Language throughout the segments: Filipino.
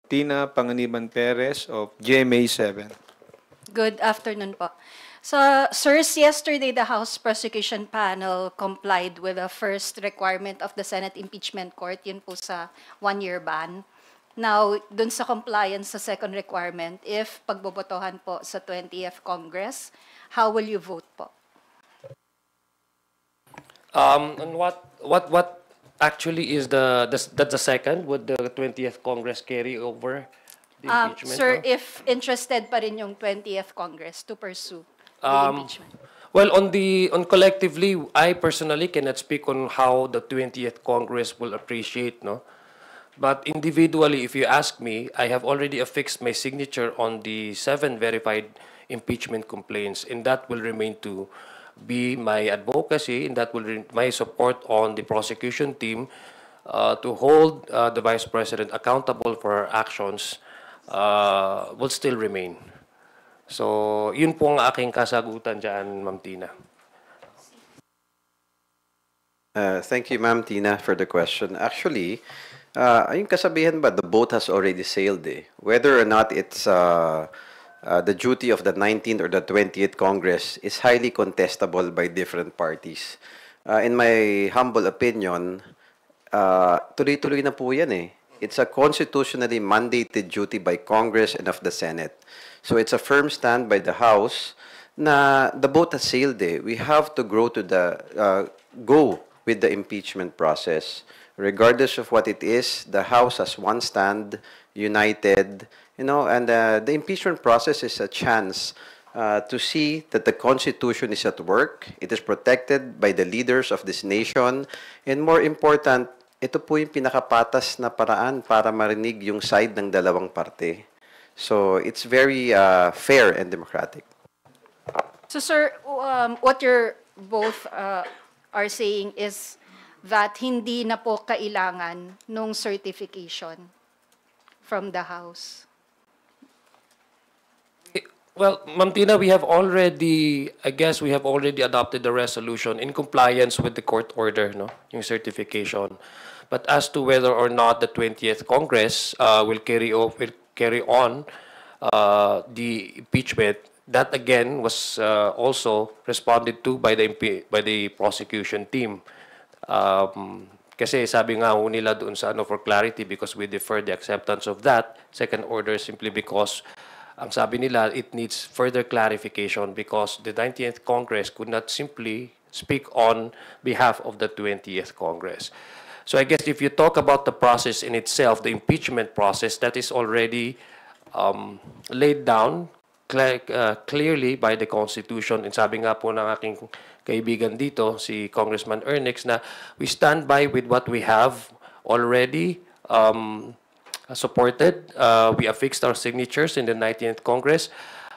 Tina Panganiban Perez of GMA7. Good afternoon po. So, sirs, yesterday the House Prosecution Panel complied with the first requirement of the Senate Impeachment Court, yun po sa one-year ban. Now, dun sa compliance sa second requirement, if pagbobotohan po sa 20th Congress, how will you vote po? And what actually is that's the second? Would the 20th Congress carry over the impeachment? Sir, no? if interested pa rin yung 20th Congress to pursue the impeachment. Well, on collectively, I personally cannot speak on how the 20th Congress will appreciate, no. But individually, if you ask me, I have already affixed my signature on the 7 verified impeachment complaints, and that will remain to be my advocacy, and that will my support on the prosecution team to hold the Vice President accountable for her actions will still remain. So, yun po ang aking kasagutan dyan, Ma'am Tina. Thank you, Ma'am Tina, for the question. Actually, yung kasabihan ba, the boat has already sailed eh. Whether or not it's the duty of the 19th or the 20th Congress is highly contestable by different parties. In my humble opinion, tuloy-tuloy na po yan eh. It's a constitutionally mandated duty by Congress and of the Senate. So it's a firm stand by the House na the boat has sailed eh. We have to go with the impeachment process. Regardless of what it is, the House has one stand, united, and the impeachment process is a chance to see that the Constitution is at work, it is protected by the leaders of this nation, and more important, ito po yung pinakapatas na paraan para marinig yung side ng dalawang parte. So, it's very fair and democratic. So, sir, what you're both are saying is that hindi na po kailangan nung certification from the House. Well, Ma'am Tina, we have already adopted the resolution in compliance with the court order, no, yung certification. But as to whether or not the 20th Congress will carry on the impeachment, that again was also responded to by the prosecution team. Kasi sabi nga ho nila doon sa for clarity, because we defer the acceptance of that second order simply because ang sabi nila it needs further clarification because the 19th Congress could not simply speak on behalf of the 20th Congress. So I guess if you talk about the process in itself, the impeachment process, that is already laid down clearly by the Constitution. And sabi nga po ng aking kaibigan dito, si Congressman Ernix, na we stand by with what we have already supported. We affixed our signatures in the 19th Congress.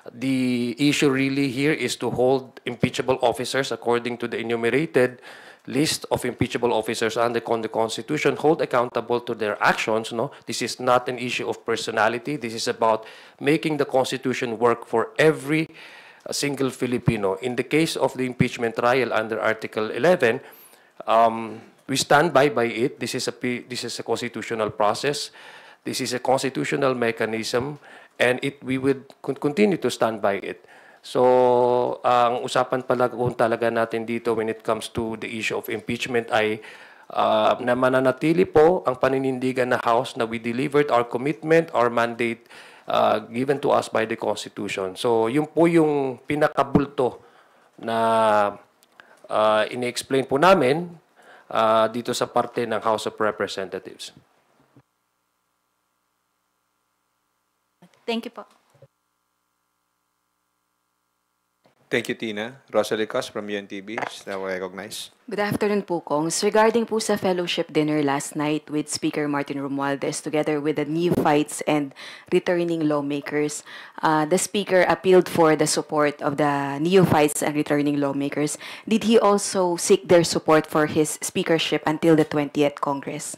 The issue really here is to hold impeachable officers according to the enumerated list of impeachable officers under the Constitution, hold accountable to their actions. No, this is not an issue of personality. This is about making the Constitution work for every single Filipino. In the case of the impeachment trial under Article 11, we stand by it. This is a constitutional process. This is a constitutional mechanism, and we would continue to stand by it. So, ang usapan pala kung talaga natin dito when it comes to the issue of impeachment ay na mananatili po ang paninindigan na House na we delivered our commitment, our mandate given to us by the Constitution. So, yun po yung pinakabulto na ini-explain po namin dito sa parte ng House of Representatives. Thank you po. Thank you, Tina. Rosalie Cos from UNTV is now recognized. Good afternoon po, Kongs. Regarding po sa fellowship dinner last night with Speaker Martin Romualdez together with the neophytes and returning lawmakers, the Speaker appealed for the support of the neophytes and returning lawmakers. Did he also seek their support for his speakership until the 20th Congress?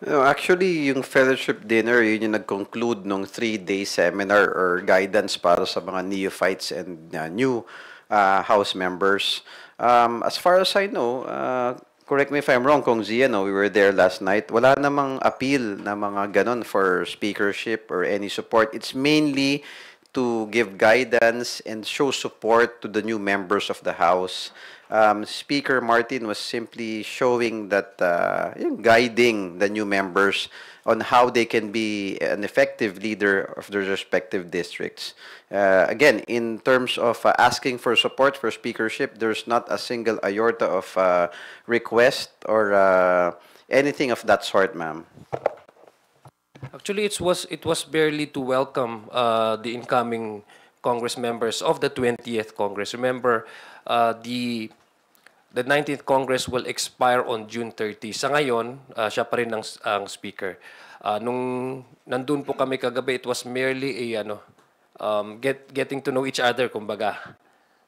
No, actually, yung fellowship dinner, yun yung nag-conclude nung 3-day seminar or guidance para sa mga neophytes and new House members. As far as I know, Correct me if I'm wrong, Kong Zia, no, we were there last night. Wala namang appeal na mga ganon for speakership or any support. It's mainly to give guidance and show support to the new members of the House. Speaker Martin was simply showing that, guiding the new members on how they can be an effective leader of their respective districts. Again, in terms of asking for support for speakership, there's not a single iota of request or anything of that sort, ma'am. Actually, it was barely to welcome the incoming Congress members of the 20th Congress. Remember, the 19th Congress will expire on June 30. Sa ngayon, siya pa rin ang speaker. Nung nandun po kami kagabi, it was merely a getting to know each other, kumbaga.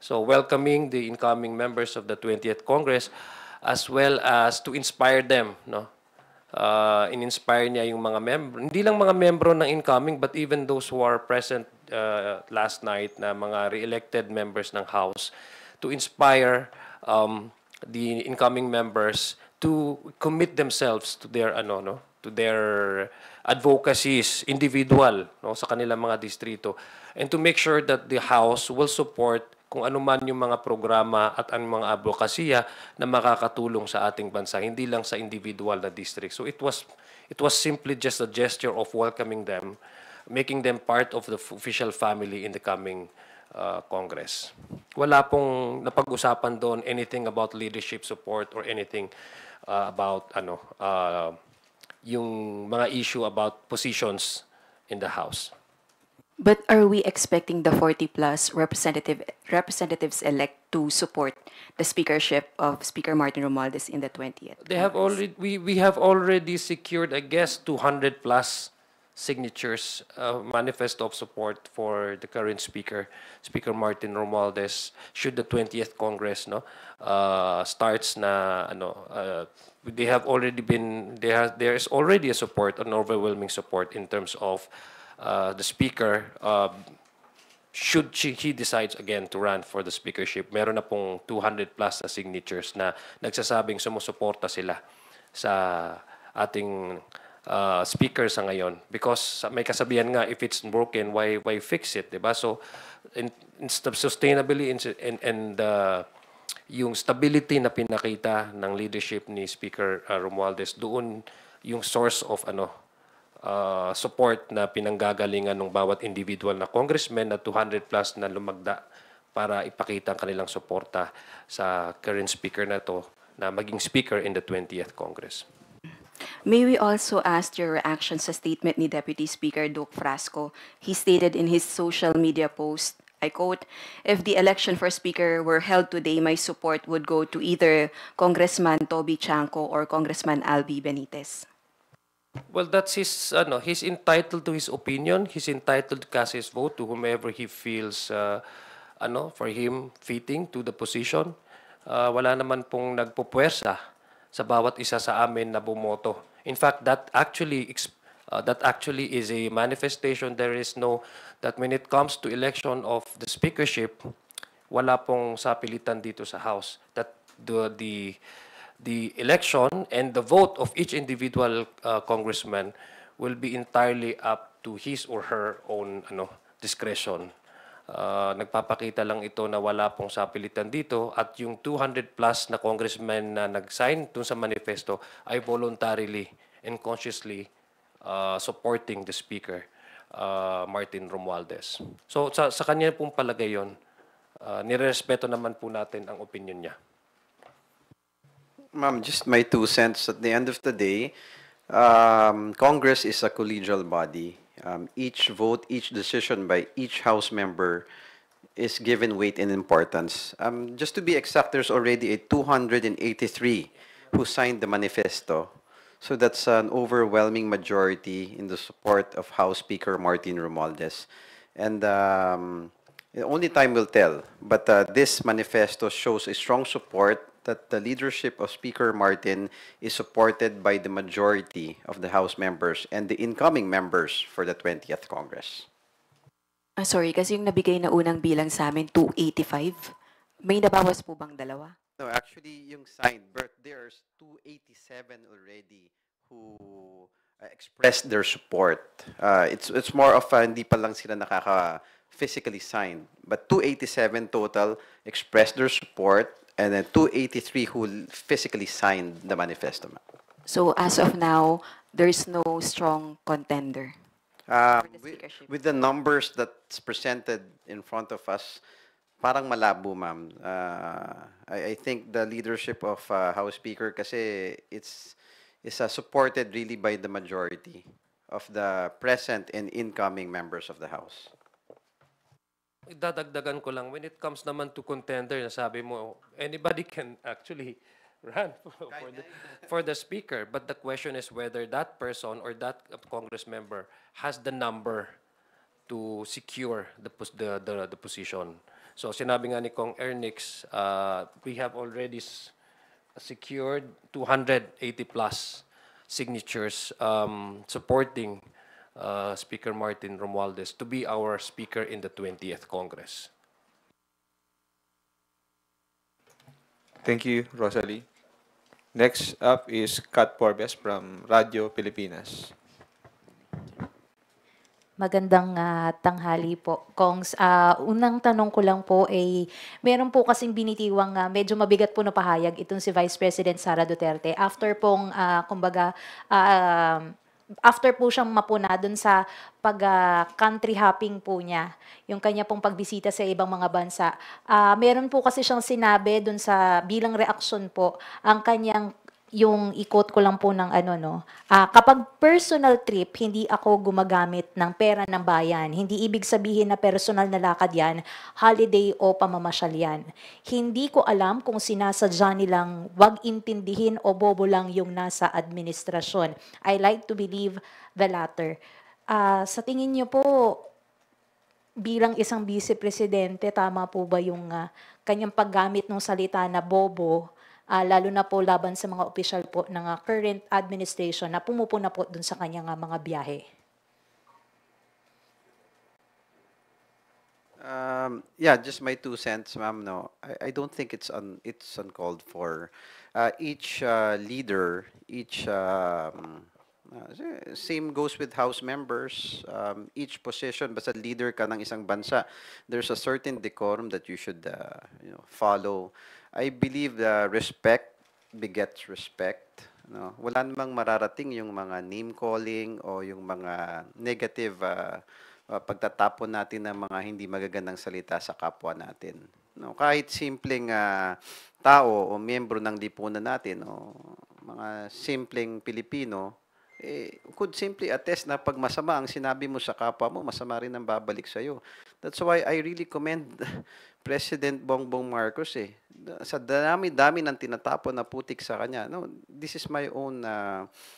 So welcoming the incoming members of the 20th Congress as well as to inspire them, no? In-inspire niya yung mga membro, hindi lang mga membro ng incoming but even those who are present last night na mga re-elected members ng House to inspire the incoming members to commit themselves to their to their advocacies individual, no, sa kanilang mga distrito, and to make sure that the House will support kung ano man yung mga programa at ang mga advokasya na makakatulong sa ating bansa, hindi lang sa individual na district. So it was simply just a gesture of welcoming them, making them part of the official family in the coming Congress. Wala pong napag-usapan doon anything about leadership support or anything about yung mga issue about positions in the House. But are we expecting the 40-plus representatives elect to support the speakership of Speaker Martin Romualdez in the 20th? They have already we have already secured, I guess, 200 plus signatures, manifesto of support for the current speaker, Speaker Martin Romualdez, should the 20th Congress starts na they have already been there is already a support, an overwhelming support in terms of the speaker should he decides again to run for the speakership. Meron na pong 200 plus na signatures na nagsasabing sumusuporta sila sa ating speaker sa ngayon, because may kasabihan nga, if it's broken, why fix it, diba? So sustainably and yung stability na pinakita ng leadership ni Speaker Romualdez, doon yung source of support na pinanggagalingan ng bawat individual na congressman na 200 plus na lumagda para ipakita ang kanilang suporta sa current speaker na to na maging speaker in the 20th Congress. May we also ask your reaction sa statement ni Deputy Speaker Duke Frasco? He stated in his social media post, I quote, "If the election for Speaker were held today, my support would go to either Congressman Toby Chanco or Congressman Albi Benitez." Well, that's his, he's entitled to his opinion. He's entitled to cast his vote to whomever he feels, for him fitting to the position. Wala naman pong nagpupuwersa sa bawat isa sa amin na bumoto. In fact, that actually is a manifestation. There is no, that when it comes to election of the speakership, wala pong sapilitan dito sa House. That the election and the vote of each individual congressman will be entirely up to his or her own discretion. Nagpapakita lang ito na wala pong sapilitan dito at yung 200 plus na congressmen na nag-sign dun sa manifesto ay voluntarily and consciously supporting the Speaker, Martin Romualdez. So sa kanya pong palagay yun, nirespeto naman po natin ang opinion niya. Ma'am, just my 2 cents. At the end of the day, Congress is a collegial body. Each vote, each decision by each House member is given weight and importance. Just to be exact, there's already a 283 who signed the manifesto. So that's an overwhelming majority in the support of House Speaker Martin Romualdez. And only time will tell. But this manifesto shows a strong support that the leadership of Speaker Martin is supported by the majority of the House members and the incoming members for the 20th Congress. Sorry, kasi yung nabigay na unang bilang sa amin, 285. May nabawas po bang dalawa? No, actually, yung signed, but there's 287 already who expressed their support. It's more of hindi pa lang sila nakaka physically signed, but 287 total expressed their support, and then 283 who physically signed the manifesto. Ma'am. So as of now, there's no strong contender. Um, the with, speakership. with the numbers that's presented in front of us, parang malabo, ma'am. I think the leadership of House Speaker kasi is supported really by the majority of the present and incoming members of the House. Dadagdagan ko lang, when it comes naman to contender, nasabi mo, anybody can actually run for the speaker. But the question is whether that person or that Congress member has the number to secure the position. So sinabi nga ni Kong Ernix, we have already secured 280 plus signatures supporting Speaker Martin Romualdez to be our speaker in the 20th Congress. Thank you, Rosalie. Next up is Kat Porbes from Radio Pilipinas. Magandang tanghali po, Kongs. Unang tanong ko lang po ay, meron po kasing binitiwang medyo mabigat po na pahayag itong si Vice President Sara Duterte after pong, after po siyang mapuna dun sa pag-country hopping po niya, yung kanya pong pagbisita sa ibang mga bansa. Meron po kasi siyang sinabi dun sa bilang reaksyon po, ang kanyang yung i-quote ko lang po ng ano, no, kapag personal trip, hindi ako gumagamit ng pera ng bayan. Hindi ibig sabihin na personal na lakad yan, holiday o pamamasyal yan. Hindi ko alam kung sinasadya nilang wag intindihin o bobo lang yung nasa administrasyon. I like to believe the latter. Sa tingin niyo po, bilang isang vice-presidente, tama po ba yung kanyang paggamit ng salita na bobo, lalo na po laban sa mga opisyal po ng current administration na pumupuna po dun sa kanyang mga biyahe? Yeah, just my 2 cents, ma'am. No, I don't think it's uncalled for. Each leader, same goes with House members. Each position, basta leader ka ng isang bansa, there's a certain decorum that you should follow. I believe respect begets respect. No? Wala namang mararating yung mga name calling o yung mga negative pagtatapon natin ng mga hindi magagandang salita sa kapwa natin. No, kahit simpleng tao o miyembro ng lipunan natin o mga simpleng Pilipino, could simply attest na pag masama ang sinabi mo sa kapwa mo, masama rin ang babalik sa'yo. That's why I really commend President Bongbong Marcos sa dami-dami ng tinatapon na putik sa kanya. No, this is my own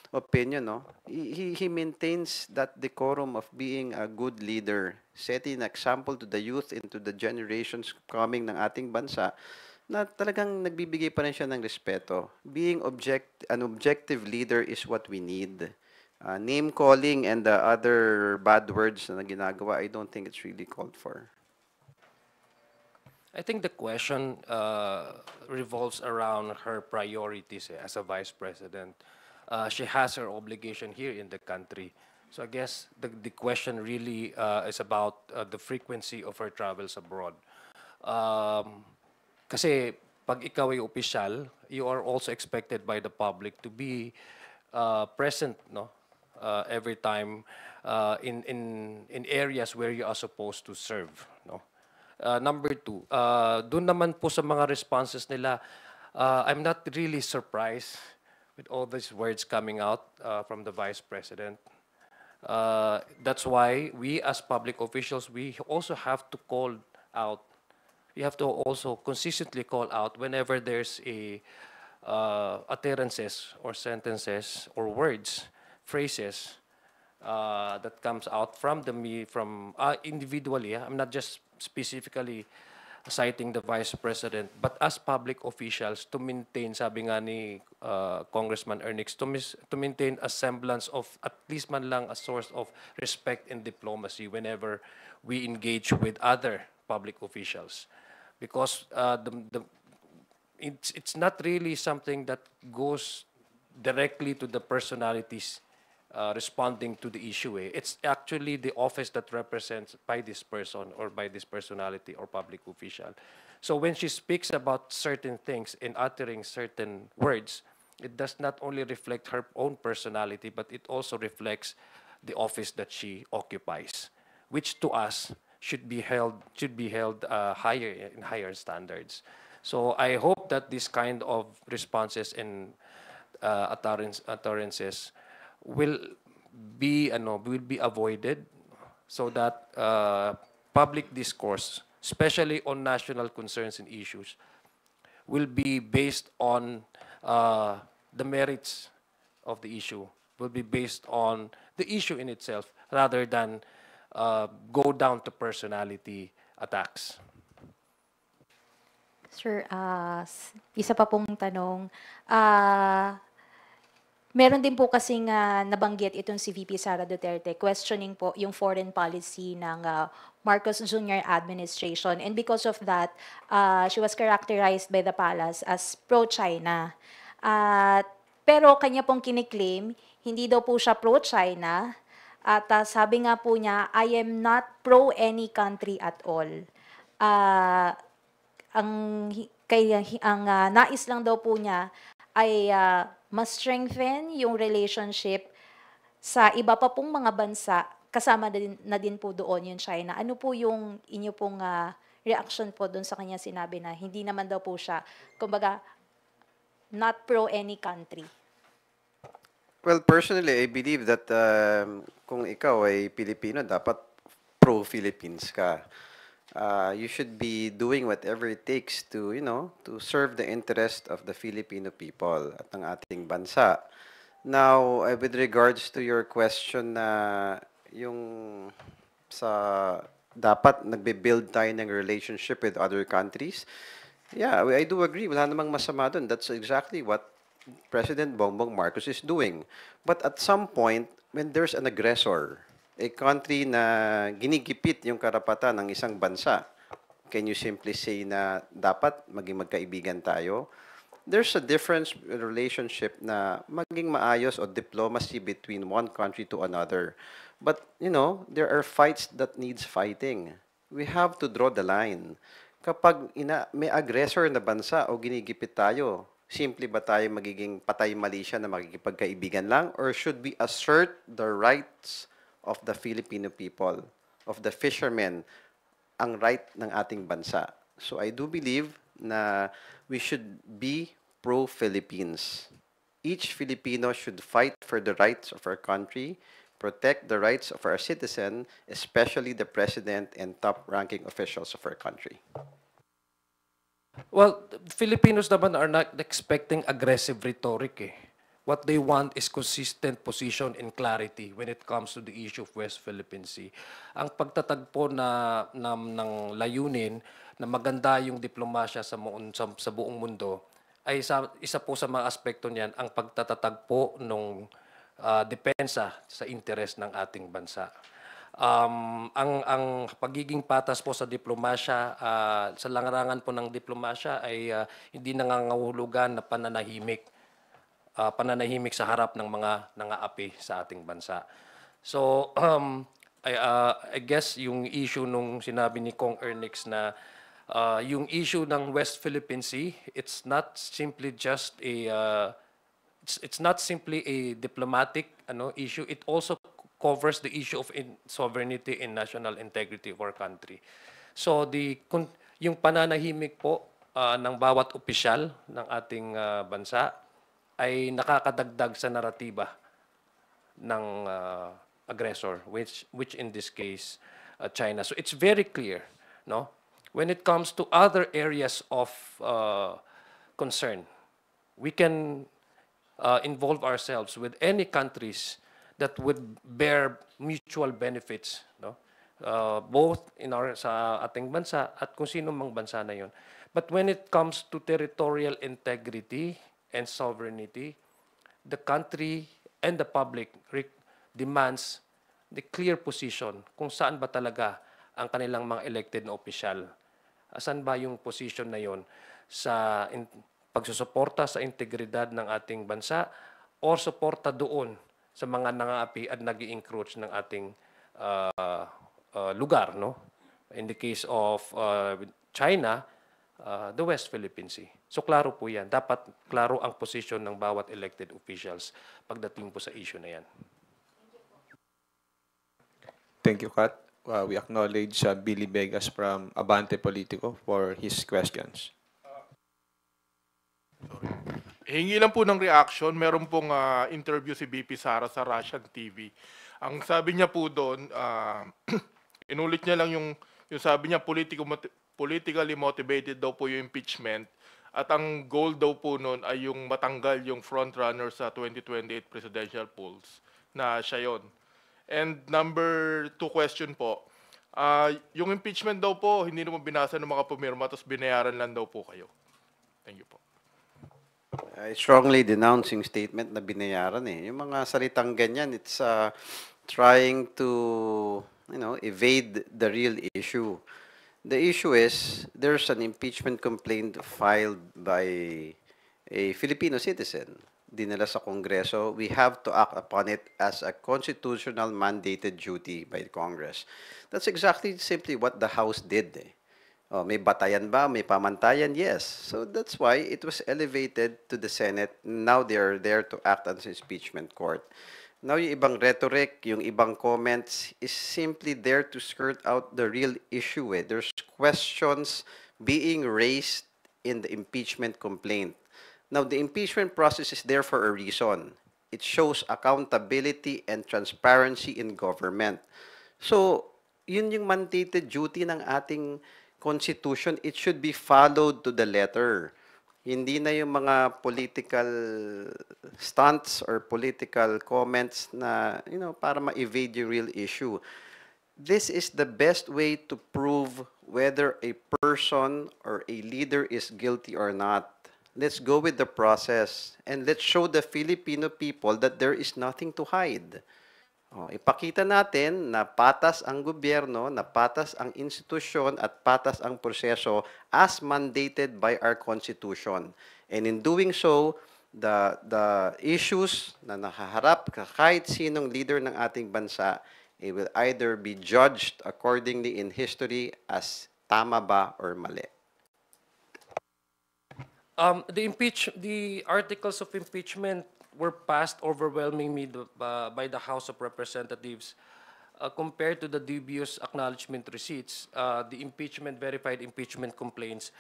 opinion. No, he maintains that decorum of being a good leader, setting an example to the youth and to the generations coming ng ating bansa, na talagang nagbibigay pa rin siya ng respeto. Being an objective leader is what we need. Name calling and the other bad words na ginagawa, I don't think it's really called for. I think the question revolves around her priorities as a vice president. She has her obligation here in the country. So I guess the question really is about the frequency of her travels abroad. Kasi pag ikaw ay opisyal, you are also expected by the public to be present, no, every time in areas where you are supposed to serve, no. Number two, doon naman po sa mga responses nila, I'm not really surprised with all these words coming out from the Vice President. That's why we as public officials, we also have to call out. We have to also consistently call out whenever there's utterances or sentences or words, phrases that comes out from individually. I'm not just specifically citing the Vice President, but as public officials to maintain, sabi nga ni Congressman Ernix, to maintain a semblance of at least man lang a source of respect and diplomacy whenever we engage with other public officials. Because it's not really something that goes directly to the personalities responding to the issue. It's actually the office that represents by this person or by this personality or public official. So when she speaks about certain things and uttering certain words, it does not only reflect her own personality, but it also reflects the office that she occupies, which to us should be held higher in higher standards. So I hope that this kind of responses and utterances will will be avoided, so that public discourse, especially on national concerns and issues, will be based on the merits of the issue, will be based on the issue in itself, rather than go down to personality attacks. Sir, isa pa pong tanong. Meron din po kasing nabanggit itong si VP Sara Duterte, questioning po yung foreign policy ng Marcos Jr. administration. And because of that, she was characterized by the palace as pro-China. Pero kanya pong kiniklaim, hindi daw po siya pro-China. At sabi nga po niya, I am not pro any country at all. Ang nais lang daw po niya ay mas strengthen yung relationship sa iba pa pong mga bansa, kasama na din po doon yung China. Ano po yung inyo pong reaction po doon sa kanya sinabi na hindi naman daw po siya, kumbaga, not pro any country? Well, personally, I believe that kung ikaw ay Pilipino, dapat pro-Philippines ka. You should be doing whatever it takes to, to serve the interest of the Filipino people at ng ating bansa. Now, with regards to your question na yung sa dapat nagbe-build tayo ng relationship with other countries, yeah, I do agree. Wala namang masama dun. That's exactly what President Bongbong Marcos is doing. But at some point, when there's an aggressor, a country na ginigipit yung karapatan ng isang bansa, can you simply say na dapat maging magkaibigan tayo? There's a difference relationship na maging maayos o diplomacy between one country to another. But, there are fights that needs fighting. We have to draw the line. Kapag may aggressor na bansa o ginigipit tayo, simple ba tayo magiging patay mali siya na makikipagkaibigan lang? Or should we assert the rights of the Filipino people, of the fishermen, ang right ng ating bansa? So I do believe na we should be pro-Philippines. Each Filipino should fight for the rights of our country, protect the rights of our citizen, especially the president and top-ranking officials of our country. Well, Filipinos naman are not expecting aggressive rhetoric. What they want is consistent position and clarity when it comes to the issue of West Philippine Sea. Ang pagtatagpo ng layunin na maganda yung diplomasya sa buong mundo ay isa po sa mga aspekto niyan ang pagtatatagpo ng depensa sa interes ng ating bansa. Ang pagiging patas po sa diplomasya, sa larangan po ng diplomasya ay hindi nangangahulugan na pananahimik sa harap ng mga nangaapi sa ating bansa. So, I guess yung issue nung sinabi ni Kong Ernix na yung issue ng West Philippine Sea, it's not simply just it's not simply a diplomatic issue. It also covers the issue of sovereignty and national integrity of our country. So yung pananahimik po ng bawat opisyal ng ating bansa ay nakakadagdag sa naratiba ng aggressor, which in this case China. So it's very clear, no? When it comes to other areas of concern, we can involve ourselves with any countries that would bear mutual benefits, no? Both sa ating bansa at kung sino mang bansa na yon. But when it comes to territorial integrity and sovereignty, the country and the public demands the clear position kung saan ba talaga ang kanilang mga elected na opisyal. Saan ba yung position na yon? sa pagsusuporta sa integridad ng ating bansa or suporta doon sa mga nangaapi at nag-i-encroach ng ating lugar, no? In the case of China, the West Philippine Sea. So klaro po yan. Dapat klaro ang posisyon ng bawat elected officials pagdating po sa issue na yan. Thank you, Kat. We acknowledge Billy Vegas from Abante Politico for his questions. Hingi lang po ng reaction. Meron pong interview si BP Sara sa Russian TV. Ang sabi niya po doon, inulit niya lang yung sabi niya, politically motivated daw po yung impeachment. At ang goal daw po noon ay yung matanggal yung frontrunner sa 2028 presidential polls na siya yon. And number 2 question po, yung impeachment daw po, hindi naman binasa ng mga pumirma, tapos binayaran lang daw po kayo. Thank you po. I strongly denouncing statement na binayaran eh. Yung mga salitang ganyan, it's trying to, evade the real issue. The issue is, there's an impeachment complaint filed by a Filipino citizen. Dinala sa Kongreso, we have to act upon it as a constitutional mandated duty by Congress. That's exactly simply what the House did. Oh, may batayan ba? May pamantayan? Yes. So that's why it was elevated to the Senate. Now they are there to act as impeachment court. Now yung ibang rhetoric, yung ibang comments is simply there to skirt out the real issue. There's questions being raised in the impeachment complaint. Now, the impeachment process is there for a reason. It shows accountability and transparency in government. So, yun yung mandated duty ng ating Constitution. It should be followed to the letter. Hindi na yung mga political stunts or political comments na, para ma-evade yung real issue. This is the best way to prove whether a person or a leader is guilty or not. Let's go with the process and let's show the Filipino people that there is nothing to hide. Ipakita natin na patas ang gobyerno, na patas ang institusyon at patas ang proseso as mandated by our Constitution. And in doing so, the issues na nakaharap kahit sinong leader ng ating bansa, it will either be judged accordingly in history as tama ba or mali. The articles of impeachment were passed overwhelmingly by the House of Representatives. Compared to the dubious acknowledgement receipts, the verified impeachment complaints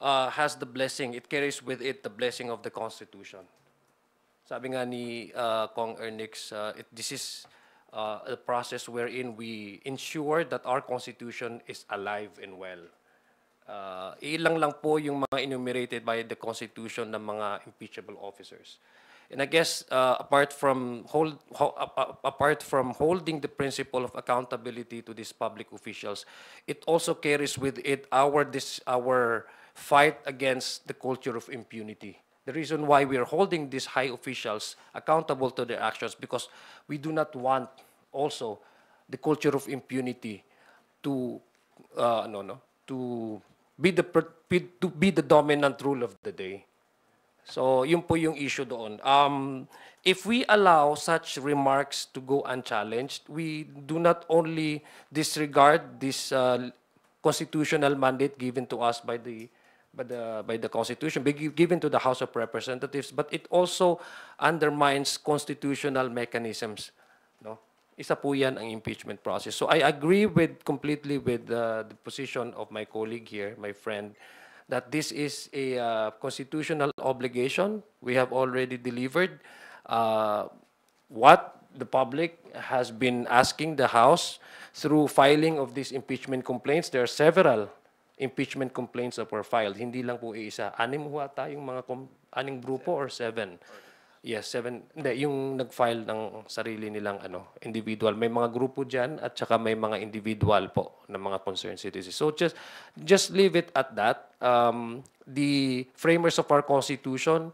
has the blessing, it carries with it the blessing of the Constitution. Sabi nga ni Kong Ernix, this is a process wherein we ensure that our Constitution is alive and well. Ilang lang po yung mga enumerated by the Constitution ng mga impeachable officers. And I guess apart from holding the principle of accountability to these public officials, it also carries with it our fight against the culture of impunity. The reason why we are holding these high officials accountable to their actions because we do not want also the culture of impunity to be the dominant rule of the day. So, yun po yung issue doon. If we allow such remarks to go unchallenged, we do not only disregard this constitutional mandate given to us by the Constitution, given to the House of Representatives, but it also undermines constitutional mechanisms. No? Isa po yan ang impeachment process. So I agree completely with the position of my colleague here, my friend, that this is a constitutional obligation. We have already delivered what the public has been asking the House through filing of these impeachment complaints. There are several impeachment complaints that were filed. Hindi lang po isa. 6 tayong mga 6 grupo or 7? Yes, 7. Hindi, yung nag-file ng sarili nilang individual. May mga grupo dyan at saka may mga individual po ng mga concerned citizens. So just leave it at that. The framers of our Constitution,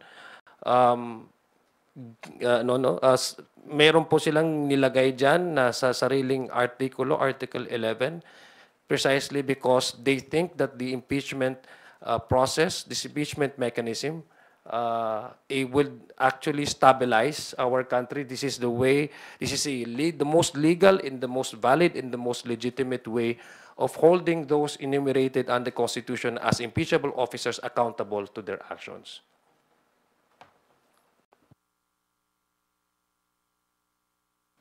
meron po silang nilagay dyan na sa sariling artikulo, Article 11, precisely because they think that the impeachment process, this impeachment mechanism, it will actually stabilize our country. This is the way, this is the most legal and the most valid and the most legitimate way of holding those enumerated under the Constitution as impeachable officers accountable to their actions.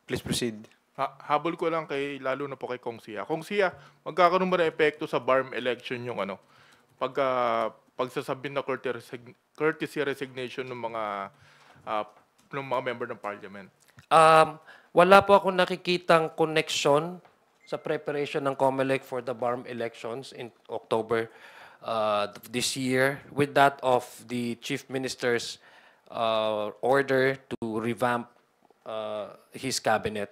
Please proceed. Habol ko lang kay, lalo na po kay Kong Sia. Kong Sia, magkakaroon ba ng epekto sa BARM election yung pagsasabi na courtesy resignation ng mga member ng parliament? Wala po ako nakikitang connection sa preparation ng COMELEC for the BARM elections in October this year with that of the Chief Minister's order to revamp his cabinet.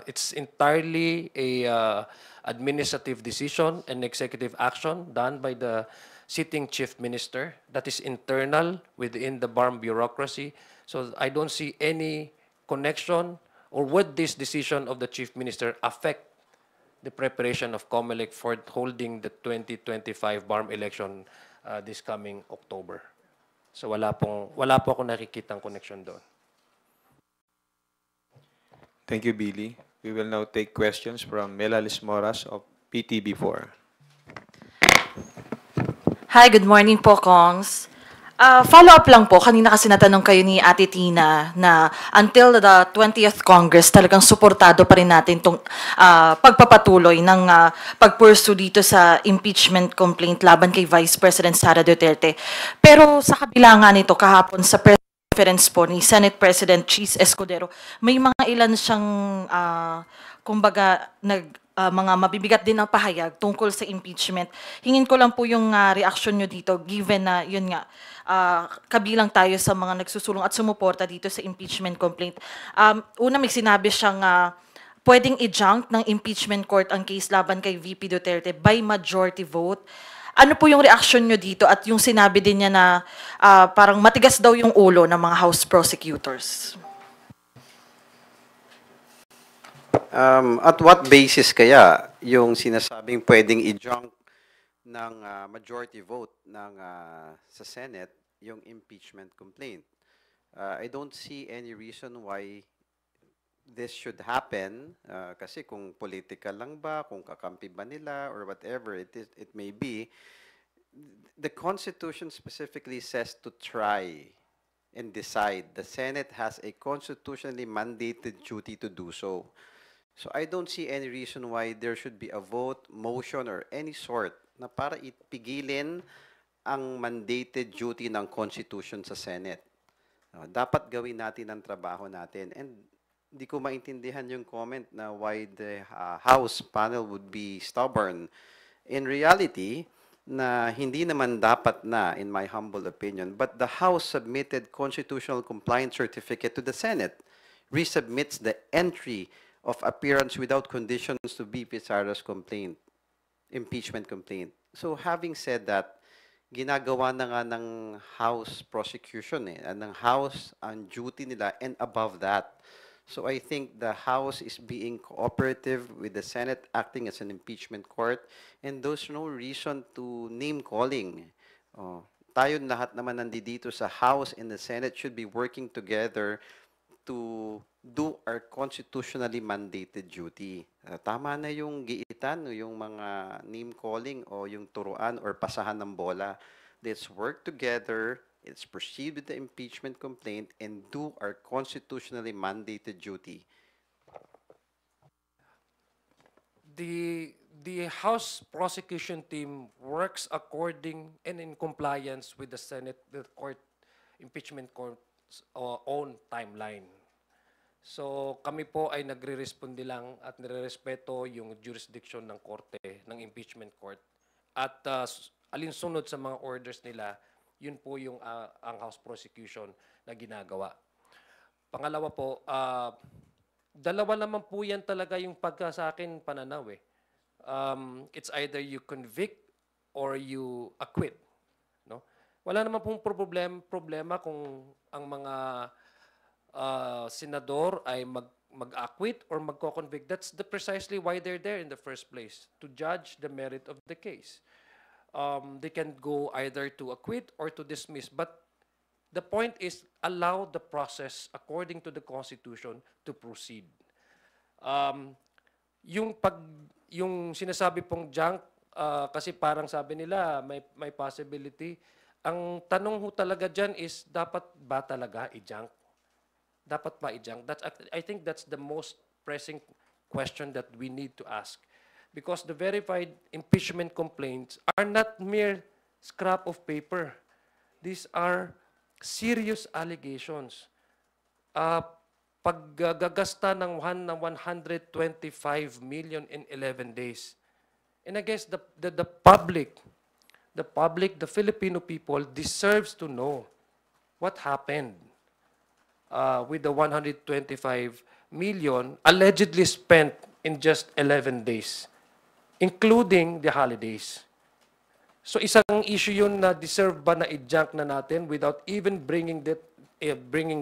It's entirely a administrative decision and executive action done by the sitting chief minister that is internal within the BARM bureaucracy. So I don't see any connection, or would this decision of the chief minister affect the preparation of COMELEC for holding the 2025 BARM election this coming October. So wala po ako nakikitang connection doon. Thank you, Billy. We will now take questions from Melalis Moras of PTB4. Hi, good morning po, Kongs. Follow-up lang po, kanina kasi natanong kayo ni Ate Tina na until the 20th Congress, talagang suportado pa rin natin itong pagpapatuloy ng pag-pursue dito sa impeachment complaint laban kay Vice President Sara Duterte. Pero sa kabila nga nito, kahapon sa reference po ni Senate President Cheese Escudero, may mga ilan siyang, kumbaga, mga mabibigat din ng pahayag tungkol sa impeachment. Hingin ko lang po yung reaction nyo dito, given na, yun nga, kabilang tayo sa mga nagsusulong at sumuporta dito sa impeachment complaint. Una, may sinabi siyang pwedeng i-junk ng impeachment court ang case laban kay VP Duterte by majority vote. Ano po yung reaction nyo dito at yung sinabi din niya na parang matigas daw yung ulo ng mga House prosecutors? At what basis kaya yung sinasabing pwedeng i-junk ng majority vote sa Senate yung impeachment complaint? I don't see any reason why this should happen, kasi kung political lang ba, kung kakampi ba nila, or whatever it may be, the Constitution specifically says to try and decide. The Senate has a constitutionally mandated duty to do so. So I don't see any reason why there should be a vote, motion, or any sort na para ipigilin ang mandated duty ng Constitution sa Senate. Dapat gawin natin ang trabaho natin. And di ko maintindihan yung comment na why the House panel would be stubborn. In reality, na hindi naman dapat na, in my humble opinion, but the House submitted constitutional compliance certificate to the Senate, resubmits the entry of appearance without conditions to VP Sara's impeachment complaint. So having said that, ginagawa na nga ng House prosecution ng House ang duty nila and above that. So I think the House is being cooperative with the Senate acting as an impeachment court, and there's no reason to name calling. Tayo lahat naman nandito sa House and the Senate should be working together to do our constitutionally mandated duty. Tama na yung giitan, yung mga name calling o yung turuan or pasahan ng bola. Let's work together, let's proceed with the impeachment complaint and do our constitutionally mandated duty. The House prosecution team works according and in compliance with the Senate, the impeachment court's own timeline. So kami po ay nagre-responde lang at nire-respeto yung jurisdiction ng korte, ng impeachment court. At alinsunod sa mga orders nila, yun po yung ang House prosecution na ginagawa. Pangalawa po, dalawa naman po yan talaga yung pagka sa akin pananaw eh. It's either you convict or you acquit. No? Wala naman pong problema kung ang mga senador ay mag-acquit or magko-convict. That's precisely why they're there in the first place, to judge the merit of the case. they can go either to acquit or to dismiss. But the point is, allow the process according to the Constitution to proceed. Yung sinasabi pong junk, kasi parang sabi nila may possibility. Ang tanong ho talaga dyan is, dapat ba talaga i-junk? Dapat ba i-junk? I think that's the most pressing question that we need to ask. Because the verified impeachment complaints are not mere scrap of paper. These are serious allegations. Paggagasta ng 125 million in 11 days. And I guess the public, the Filipino people deserves to know what happened with the 125 million allegedly spent in just 11 days, including the holidays. So isang issue yun na deserve ba na i-junk na natin without even bringing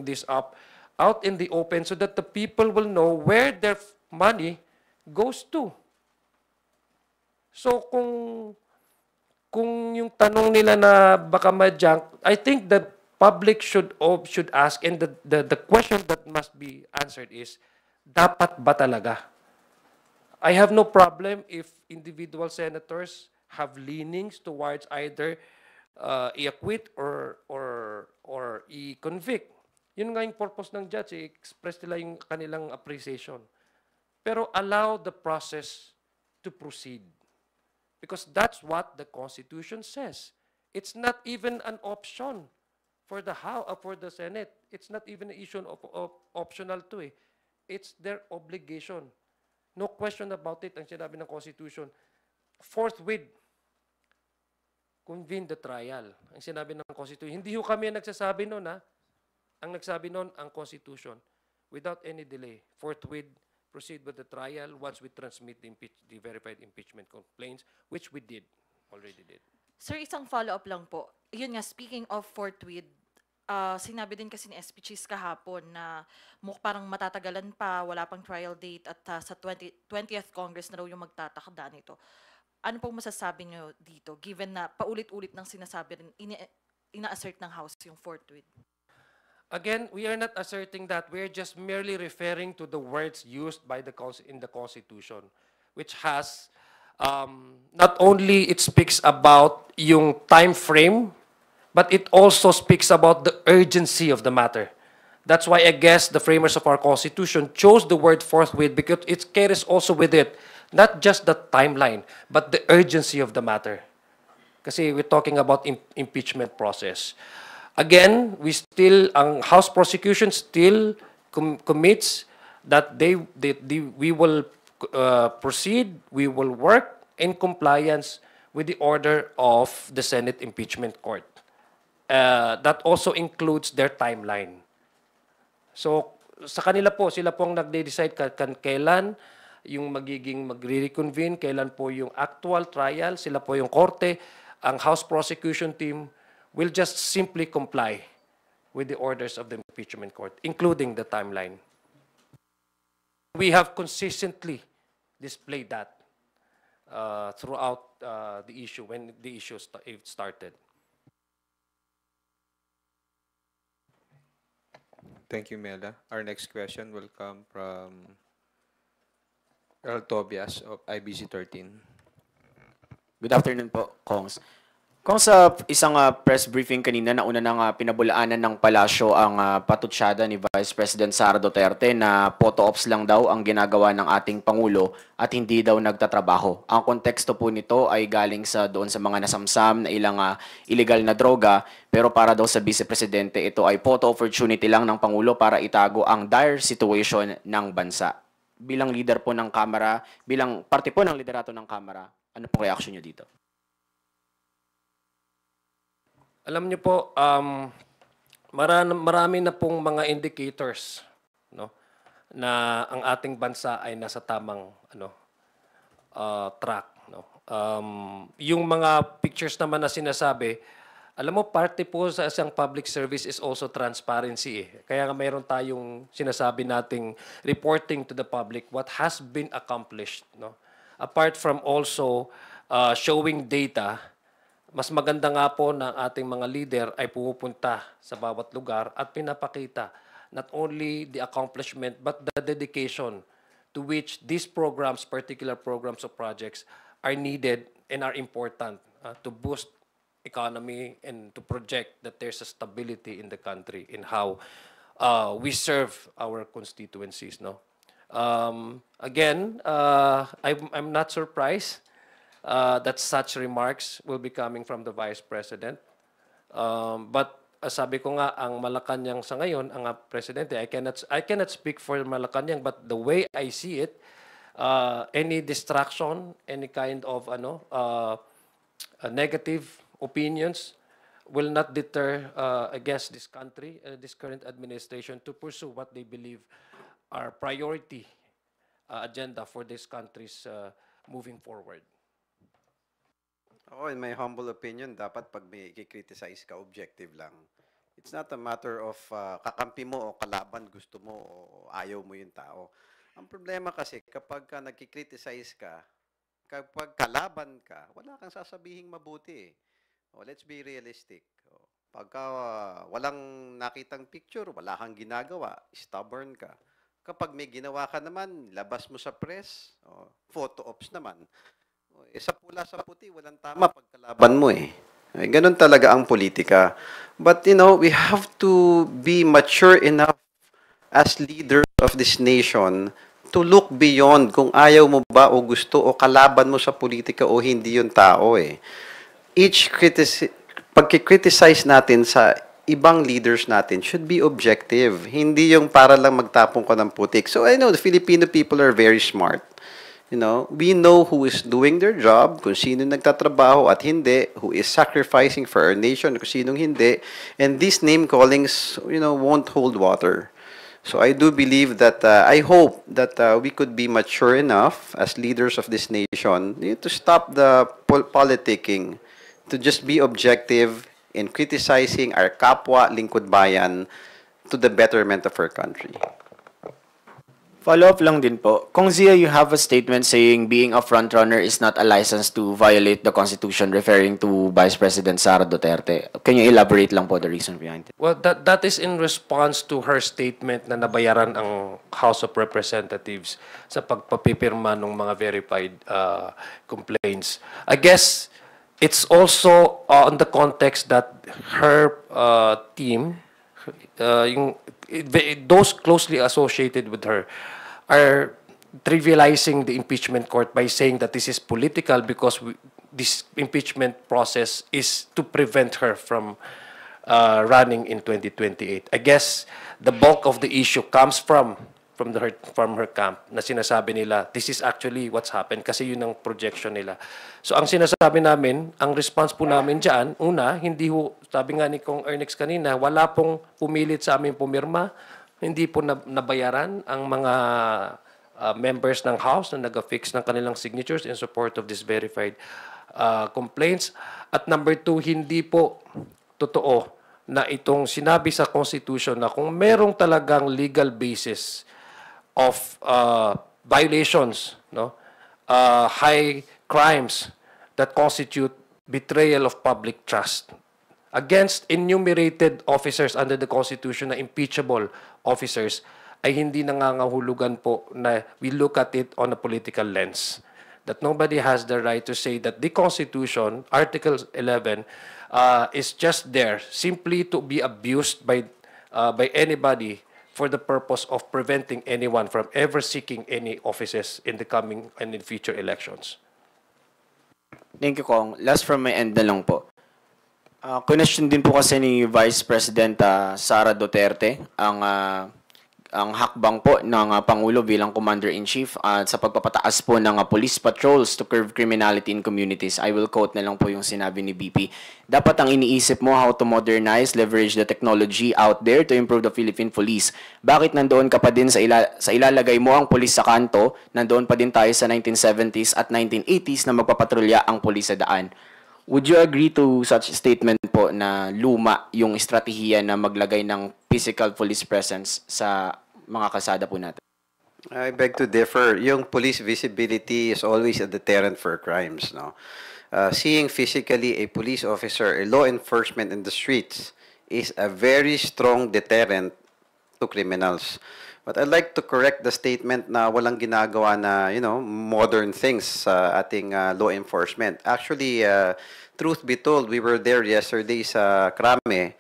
this up out in the open so that the people will know where their money goes to. So kung yung tanong nila na baka ma-junk, I think the public should ask, and the question that must be answered is, dapat ba talaga? I have no problem if individual senators have leanings towards either i-acquit or i-convict. Yun nga yung purpose ng judge, i-express nila yung kanilang appreciation. Pero allow the process to proceed. Because that's what the Constitution says. It's not even an option for the House, for the Senate. It's not even an issue of optional to eh. It's their obligation. No question about it, ang sinabi ng Constitution. Forthwith, convene the trial. Ang sinabi ng Constitution. Hindi ho kami ang nagsasabi noon, ha? Ang nagsabi noon, ang Constitution. Without any delay, forthwith, proceed with the trial once we transmit the verified impeachment complaints, which we already did. Sir, isang follow-up lang po. Yun nga, speaking of forthwith, sinabi din kasi ni SP Cheese kahapon na parang matatagalan pa, wala pang trial date, at sa 20th Congress na raw yung magtatakda nito. Ano pong masasabi nyo dito, given na paulit-ulit ng sinasabi rin, ina-assert ng House yung forthwith? Again, we are not asserting that. We are just merely referring to the words used by in the Constitution, which has not only it speaks about yung time frame, but it also speaks about the urgency of the matter. That's why I guess the framers of our Constitution chose the word forthwith, because it carries also with it not just the timeline, but the urgency of the matter. Kasi we're talking about impeachment process. Again, ang House prosecution still commits that we will proceed, we will work in compliance with the order of the Senate Impeachment Court. That also includes their timeline. So, sa kanila po, sila pong nagde-decide kailan yung magre-reconvene, kailan po yung actual trial, sila po yung korte. Ang House prosecution team will just simply comply with the orders of the impeachment court, including the timeline. We have consistently displayed that throughout the issue, when the issue started. Thank you, Mela. Our next question will come from Earl Tobias of IBC 13. Good afternoon po, Kongs. Kung sa isang press briefing kanina, nauna nang pinabulaanan ng palasyo ang patutsyada ni Vice President Sara Duterte na photo ops lang daw ang ginagawa ng ating Pangulo at hindi daw nagtatrabaho. Ang konteksto po nito ay galing doon sa mga nasamsam na ilang illegal na droga, pero para daw sa Vice Presidente, ito ay photo opportunity lang ng Pangulo para itago ang dire situation ng bansa. Bilang leader po ng Kamara, bilang parte po ng liderato ng Kamara, ano pong reaction niyo dito? Alam niyo po, marami na pong mga indicators, no, na ang ating bansa ay nasa tamang track, no. Yung mga pictures naman na sinasabi, alam mo, parte po sa isang public service is also transparency. Kaya nga mayroon tayong sinasabi nating reporting to the public what has been accomplished, no. Apart from also showing data, Mas maganda nga po na ang ating mga leader ay pumupunta sa bawat lugar at pinapakita not only the accomplishment but the dedication to which these programs, particular programs or projects, are needed and are important to boost economy and to project that there's a stability in the country in how we serve our constituencies. No, again, I'm not surprised that such remarks will be coming from the Vice President. But sabi ko nga, ang Malacanang sa ngayon, ang Presidente, I cannot speak for Malacanang, but the way I see it, any distraction, any kind of negative opinions will not deter against this country, this current administration to pursue what they believe are priority agenda for this country's moving forward. Oh, in my humble opinion, dapat pag may i-criticize ka, objective lang. It's not a matter of kakampi mo o kalaban, gusto mo o ayaw mo yung tao. Ang problema kasi, kapag ka nagki-criticize ka, kapag kalaban ka, wala kang sasabihing mabuti eh. Oh, let's be realistic. Oh, pagka walang nakitang picture, wala kang ginagawa, stubborn ka. Kapag may ginawa ka naman, labas mo sa press, photo ops naman. Sa pula sa puti, walang tama pagkalaban mo eh. Ganun talaga ang politika. But, we have to be mature enough as leaders of this nation to look beyond kung ayaw mo ba o gusto o kalaban mo sa politika o hindi yung tao eh. Pagkikriticize natin sa ibang leaders natin should be objective. Hindi yung para lang magtapong ka ng putik. So, I know the Filipino people are very smart. We know who is doing their job, kung sino nagtatrabaho at hindi, who is sacrificing for our nation, kung sinong hindi, and these name callings, won't hold water. So I do believe that, I hope that we could be mature enough as leaders of this nation to stop the politicking, to just be objective in criticizing our kapwa lingkod bayan to the betterment of our country. Follow-up lang din po. Kung Zia, you have a statement saying being a frontrunner is not a license to violate the Constitution, referring to Vice President Sara Duterte. Can you elaborate lang po the reason behind it? Well, that is in response to her statement na nabayaran ang House of Representatives sa pagpapipirma ng mga verified complaints. I guess it's also on the context that her team, those closely associated with her, are trivializing the impeachment court by saying that this is political because this impeachment process is to prevent her from running in 2028. I guess the bulk of the issue comes from her camp na sinasabi nila, this is actually what's happened kasi yun ang projection nila. So ang sinasabi namin, ang response po namin dyan, una, hindi ho, sabi nga ni Kong Ernix kanina, wala pong pumilit sa amin pumirma, hindi po nabayaran ang mga members ng House na nag-affix ng kanilang signatures in support of this verified complaints. At number two, hindi po totoo na itong sinabi sa Constitution na kung merong talagang legal basis of violations, high crimes that constitute betrayal of public trust against enumerated officers under the Constitution na impeachable officers, ay hindi nangangahulugan po na we look at it on a political lens. That nobody has the right to say that the Constitution, Article 11, is just there simply to be abused by anybody for the purpose of preventing anyone from ever seeking any offices in the coming and in future elections. Thank you, Kong. Last from my end na lang po. Question din po kasi ni Vice President Sara Duterte ang hakbang po ng Pangulo bilang Commander-in-Chief sa pagpapataas po ng police patrols to curb criminality in communities. I will quote na lang po yung sinabi ni BP. Dapat ang iniisip mo how to modernize, leverage the technology out there to improve the Philippine Police. Bakit nandoon ka pa din sa ilalagay mo ang police sa kanto, nandoon pa din tayo sa 1970s at 1980s na magpapatrolya ang police sa daan? Would you agree to such statement po na luma yung estratehiya na maglagay ng physical police presence sa mga kalsada po natin? I beg to differ. Yung police visibility is always a deterrent for crimes, no? seeing physically a police officer, a law enforcement in the streets, is a very strong deterrent to criminals. But I'd like to correct the statement na walang ginagawa na, modern things sa ating law enforcement. Actually, truth be told, we were there yesterday sa Krame.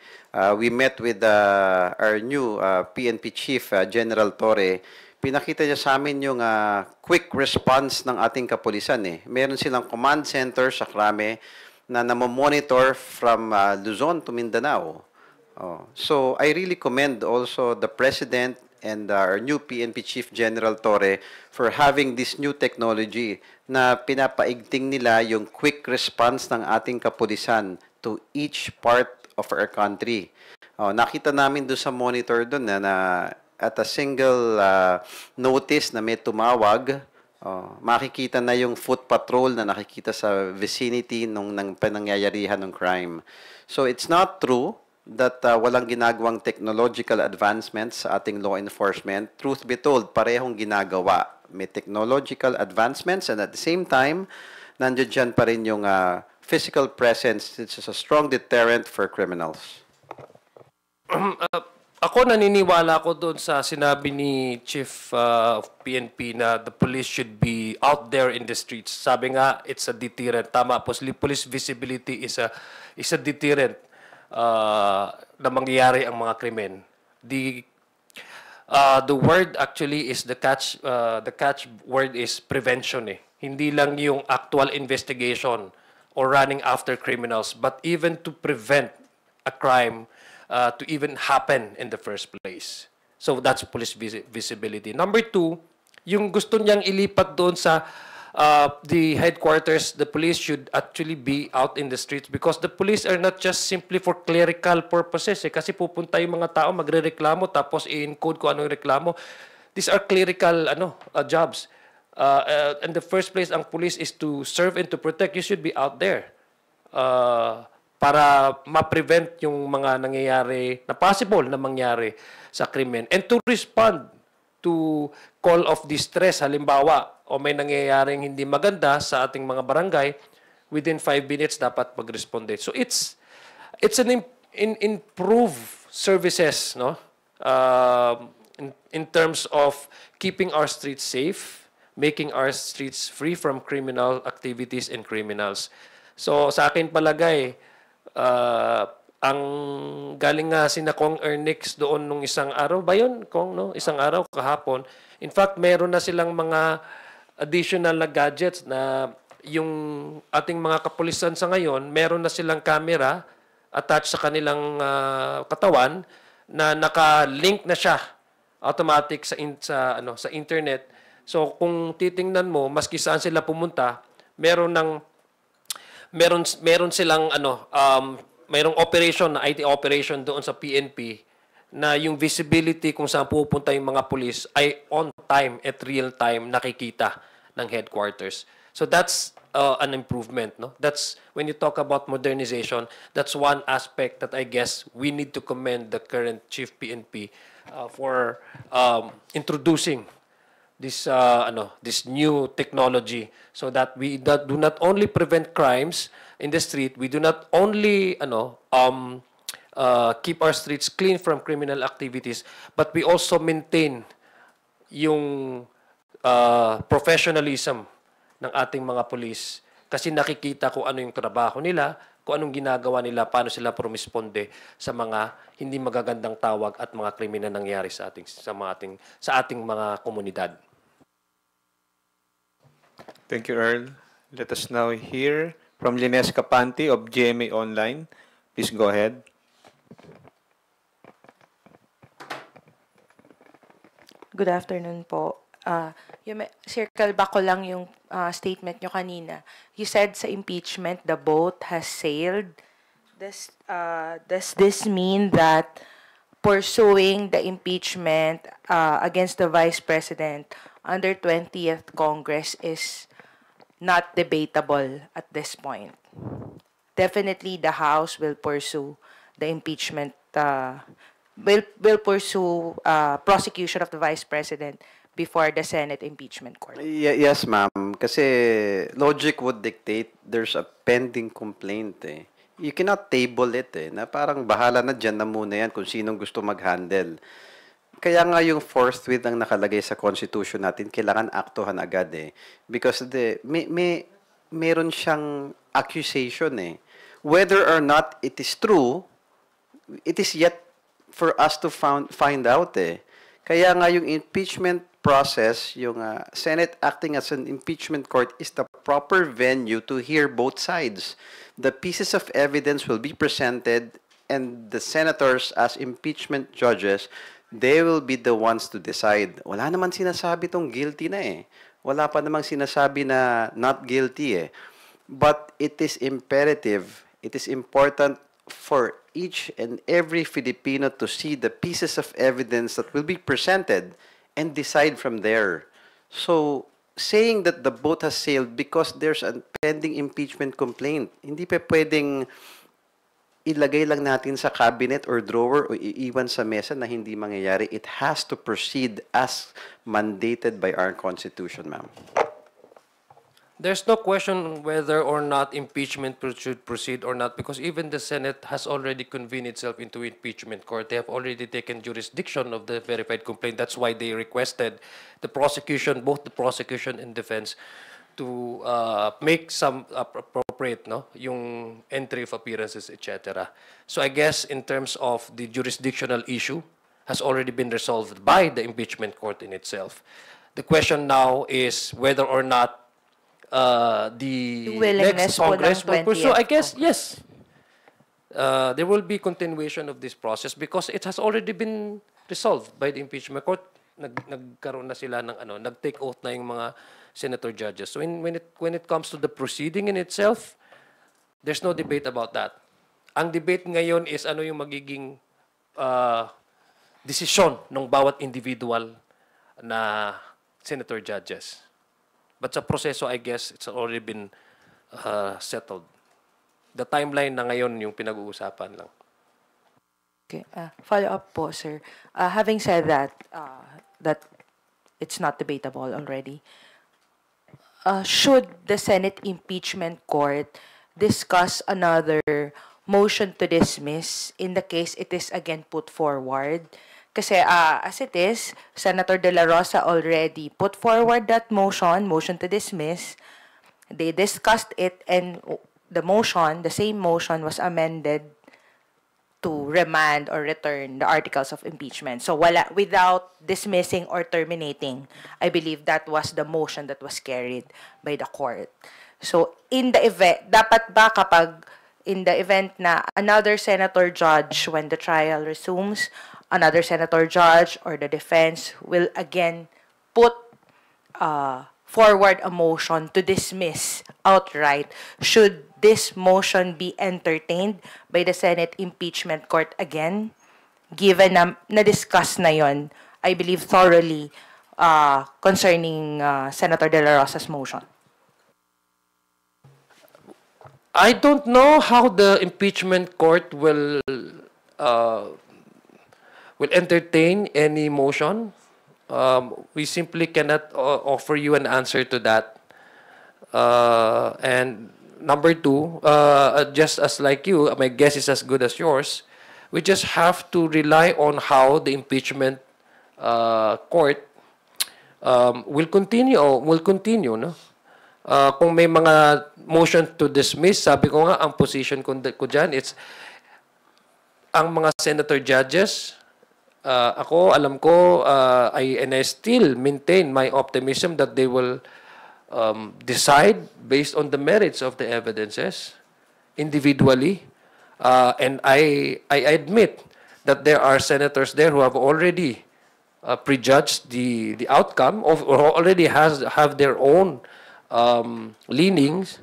We met with our new PNP Chief, General Torre. Pinakita niya sa amin yung quick response ng ating kapulisan. Meron silang command center sa Krame na namomonitor from Luzon to Mindanao. So I really commend also the President and our new PNP Chief General Torre for having this new technology na pinapaigting nila yung quick response ng ating kapulisan to each part of our country. Nakita namin doon sa monitor doon na at a single notice na may tumawag, makikita na yung foot patrol na nakikita sa vicinity ng panangyayarihan ng crime. So it's not true that walang ginagawang technological advancements sa ating law enforcement. Truth be told, parehong ginagawa. May technological advancements and at the same time, nandiyan dyan pa rin yung physical presence. It's a strong deterrent for criminals. Ako naniniwala ko doon sa sinabi ni Chief PNP na the police should be out there in the streets. Sabi nga, it's a deterrent. Tama po, police visibility is a deterrent na mangyayari ang mga krimen. The word actually is the catch word is prevention . Hindi lang yung actual investigation or running after criminals, but even to prevent a crime to even happen in the first place. So that's police visibility. Number two, yung gusto niyang ilipat doon sa the headquarters, the police should actually be out in the streets because the police are not just simply for clerical purposes. Kasi pupunta yung mga tao, magre-reklamo, tapos i-encode ko ano yung reklamo. These are clerical jobs. In the first place, ang police is to serve and to protect. You should be out there para ma-prevent yung mga nangyayari na possible na mangyari sa krimen and to respond to call of distress. Halimbawa, o may nangyayaring hindi maganda sa ating mga barangay, within 5 minutes dapat mag-responde. So it's an improve services, no? In terms of keeping our streets safe, making our streets free from criminal activities and criminals. So sa akin palagay, ang galing nga sina Kong Ernix doon nung isang araw ba yun, Kong, no? Isang araw kahapon. In fact, meron na silang mga additional na gadgets na yung ating mga kapulisan sa ngayon, meron na silang camera attached sa kanilang katawan na naka-link na siya automatic sa internet. So kung titingnan mo, maski saan sila pumunta, meron silang mayroong operation na IT operation doon sa PNP na yung visibility kung saan pupunta yung mga police ay on time at real time nakikita ng headquarters. So that's an improvement, no? That's when you talk about modernization, that's one aspect that I guess we need to commend the current Chief PNP for introducing this new technology so that we do not only prevent crimes in the street, we do not only keep our streets clean from criminal activities, but we also maintain yung professionalism ng ating mga police kasi nakikita kung ano yung trabaho nila, kung anong ginagawa nila, paano sila pumisponde sa mga hindi magagandang tawag at mga krimen na nangyari sa ating mga komunidad. Thank you, Earl. Let us now hear from Lines Capante of GMA Online. Please go ahead. Good afternoon po. Circle back ko lang yung statement nyo kanina. You said sa impeachment, the boat has sailed. Does this mean that pursuing the impeachment against the Vice President under 20th Congress is not debatable at this point? Definitely, the House will pursue the impeachment, will pursue prosecution of the Vice President before the Senate impeachment court? Yes, ma'am. Kasi logic would dictate there's a pending complaint eh. You cannot table it eh, na parang bahala na dyan na muna yan kung sinong gusto mag-handle. Kaya nga yung forthwith ang nakalagay sa Constitution natin, kailangan aktuhan agad eh. Because meron siyang accusation eh. Whether or not it is true, it is yet for us to find out eh. Kaya nga yung impeachment process, yung Senate acting as an impeachment court is the proper venue to hear both sides. The pieces of evidence will be presented and the senators as impeachment judges, they will be the ones to decide. Wala naman sinasabi tong guilty na eh. Wala pa namang sinasabi na not guilty eh. But it is imperative, it is important for each and every Filipino to see the pieces of evidence that will be presented and decide from there. So, saying that the boat has sailed because there's a pending impeachment complaint, hindi pa pwedeng ilagay lang natin sa cabinet or drawer o iiwan sa mesa na hindi mangyayari. It has to proceed as mandated by our Constitution, ma'am. There's no question whether or not impeachment should proceed or not, because even the Senate has already convened itself into impeachment court. They have already taken jurisdiction of the verified complaint. That's why they requested the prosecution, both the prosecution and defense, to make some appropriate, yung entry of appearances, etc. So I guess in terms of the jurisdictional issue, has already been resolved by the impeachment court in itself. The question now is whether or not the willingness next Congress po ng will pursue. 20th I guess, yes. There will be continuation of this process because it has already been resolved by the impeachment court. Nagkaroon na sila ng nag-take oath na yung mga senator judges. So when it comes to the proceeding in itself, there's no debate about that. Ang debate ngayon is ano yung magiging desisyon ng bawat individual na senator judges. But sa proseso, I guess, it's already been settled. The timeline na ngayon yung pinag-uusapan lang. Okay. Follow-up po, sir. Having said that, that it's not debatable already, should the Senate impeachment court discuss another motion to dismiss in the case it is again put forward? Kasi as it is, Senator De La Rosa already put forward that motion to dismiss. They discussed it and the same motion was amended to remand or return the articles of impeachment. So without dismissing or terminating, I believe that was the motion that was carried by the court. So in the event, dapat ba kapag in the event na another senator judge, when the trial resumes, another senator judge or the defense will again put forward a motion to dismiss outright, should this motion be entertained by the Senate impeachment court again? Given na na-discuss na yon, I believe thoroughly concerning Senator De La Rosa's motion. I don't know how the impeachment court will entertain any motion. We simply cannot offer you an answer to that. And number two, just as like you, my guess is as good as yours. We just have to rely on how the impeachment court will continue, no? Kung may mga motion to dismiss, sabi ko nga, ang position ko dyan, it's ang mga senator judges, ako, alam ko, and I still maintain my optimism that they will decide based on the merits of the evidences individually. And I admit that there are senators there who have already prejudged the outcome or already have their own leanings,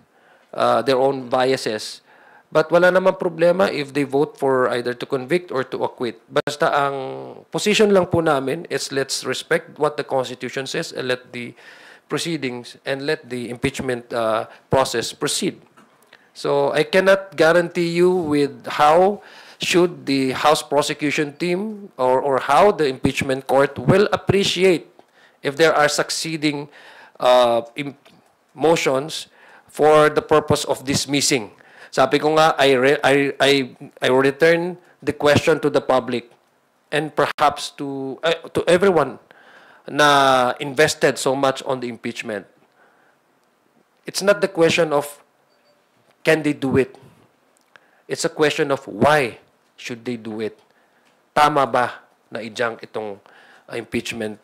their own biases. But wala naman problema if they vote for either to convict or to acquit. Basta ang position lang po namin is let's respect what the Constitution says and let the proceedings and let the impeachment process proceed. So I cannot guarantee you with how should the House prosecution team or how the impeachment court will appreciate if there are succeeding motions for the purpose of dismissing. Sabi ko nga, I return the question to the public and perhaps to everyone na invested so much on the impeachment. It's not the question of can they do it. It's a question of why should they do it. Tama ba na i-junk itong impeachment,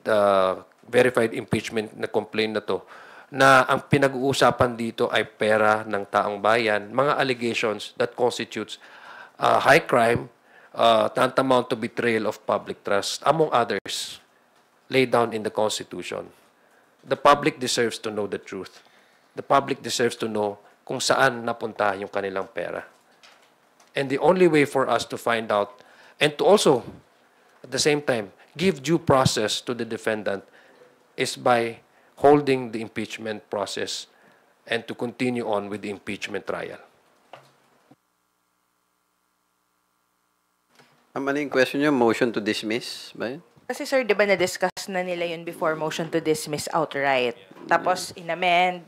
verified impeachment na complaint na to, na ang pinag-uusapan dito ay pera ng taong bayan, mga allegations that constitutes high crime, tantamount to betrayal of public trust, among others, laid down in the Constitution. The public deserves to know the truth. The public deserves to know kung saan napunta yung kanilang pera. And the only way for us to find out and to also, at the same time, give due process to the defendant is by holding the impeachment process and to continue on with the impeachment trial. Ano yung question nyo? Motion to dismiss ba yun? Kasi sir, di ba na-discuss na nila yun before motion to dismiss outright? Tapos inamend.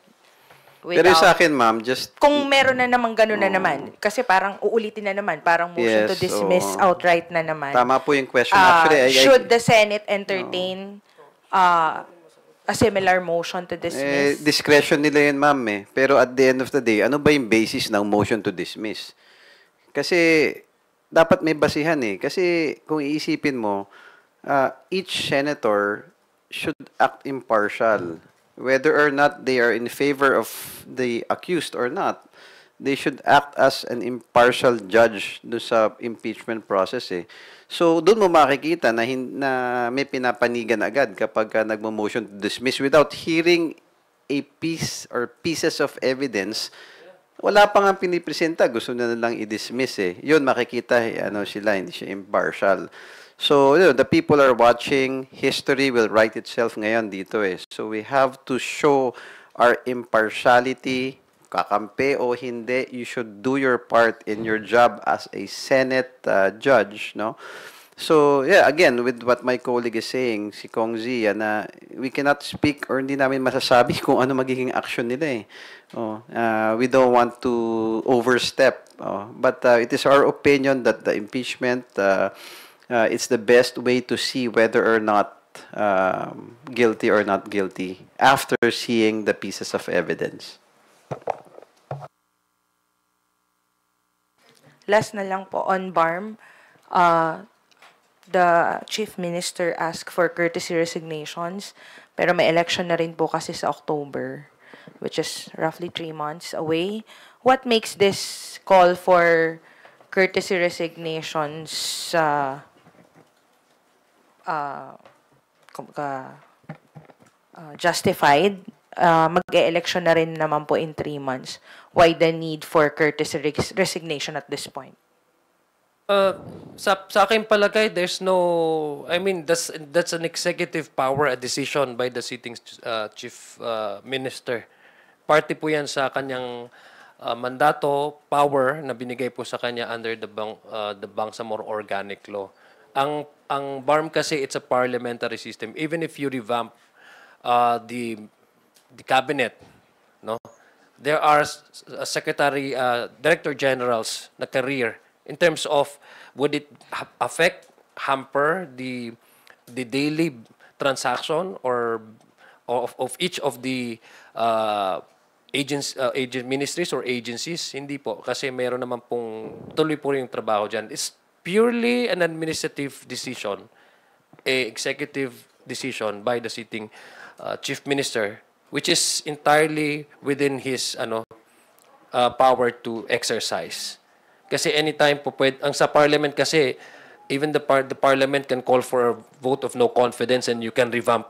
Pero sa akin, ma'am, just... Kung meron na naman gano'n na naman, kasi parang uulitin na naman, parang motion to dismiss outright na naman. Tama po yung question. Actually, should the Senate entertain a similar motion to dismiss? Discretion nila yun, ma'am, eh. Pero at the end of the day, ano ba yung basis ng motion to dismiss? Kasi dapat may basihan eh. Kasi kung iisipin mo, each senator should act impartial. Whether or not they are in favor of the accused or not, they should act as an impartial judge do sa impeachment process eh. So, doon mo makikita na, na may pinapanigan agad kapag nagmo-motion to dismiss without hearing a piece or pieces of evidence. Wala pa nga pinipresenta, gusto na lang i-dismiss eh. Yun, makikita, ano sila, hindi siya impartial. So, you know, the people are watching. History will write itself ngayon dito eh. So, we have to show our impartiality, kakampi o hindi. You should do your part in your job as a Senate judge, no? So, yeah, again, with what my colleague is saying, si Kong Zia, na we cannot speak or hindi namin masasabi kung ano magiging action nila eh. We don't want to overstep. But it is our opinion that the impeachment... it's the best way to see whether or not guilty or not guilty after seeing the pieces of evidence. Last na lang po, on BARM, the Chief Minister asked for courtesy resignations, pero may election na rin po kasi sa October, which is roughly 3 months away. What makes this call for courtesy resignations justified? Mag-e-election na rin naman po in 3 months. Why the need for courtesy resignation at this point? Sa aking palagay, there's no, I mean, that's an executive power, a decision by the sitting chief minister. Party po yan sa kanyang mandato, power na binigay po sa kanya under the Bangsamoro Organic Law. Ang BARM kasi, it's a parliamentary system. Even if you revamp the cabinet, no, there are secretary, director generals na career. In terms of, would it affect, hamper the daily transaction or of each of the ministries or agencies? Hindi po, kasi meron naman pong tuloy po yung trabaho dyan. It's purely an administrative decision, a executive decision by the sitting chief minister, which is entirely within his power to exercise. Kasi anytime po ang sa parliament kasi, even the parliament can call for a vote of no confidence and you can revamp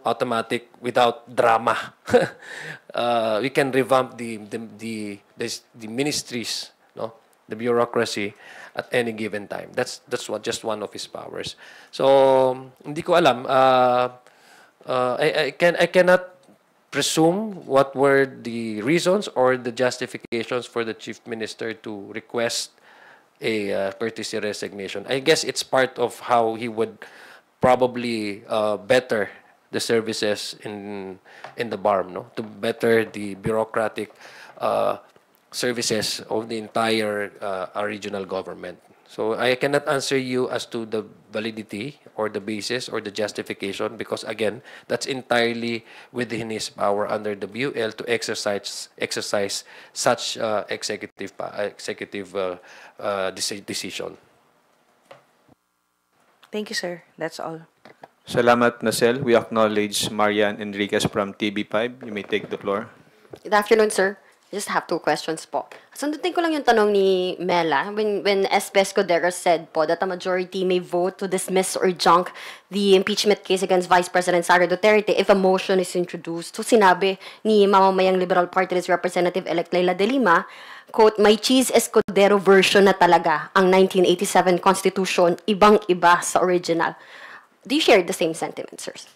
automatic without drama. We can revamp the ministries, no, the bureaucracy at any given time. That's just one of his powers. So hindi ko alam. I cannot presume what were the reasons or the justifications for the chief minister to request a courtesy resignation. I guess it's part of how he would probably better the services in the BARM, no, to better the bureaucratic services of the entire our regional government. So I cannot answer you as to the validity or the basis or the justification because again, that's entirely within his power under the BUL to exercise such executive decision. Thank you, sir. That's all. Salamat, Nasel. We acknowledge Marian Enriquez from TV5. You may take the floor. Good afternoon, sir. I just have two questions po. Sundutin ko lang yung tanong ni Mela. When SP Escudero said po that a majority may vote to dismiss or junk the impeachment case against Vice President Sara Duterte if a motion is introduced. So sinabi ni mamamayang Liberal Party List Representative-elect Leila De Lima, quote, may Cheese Escudero version na talaga ang 1987 Constitution, ibang-iba sa original. Do you share the same sentiment, sirs?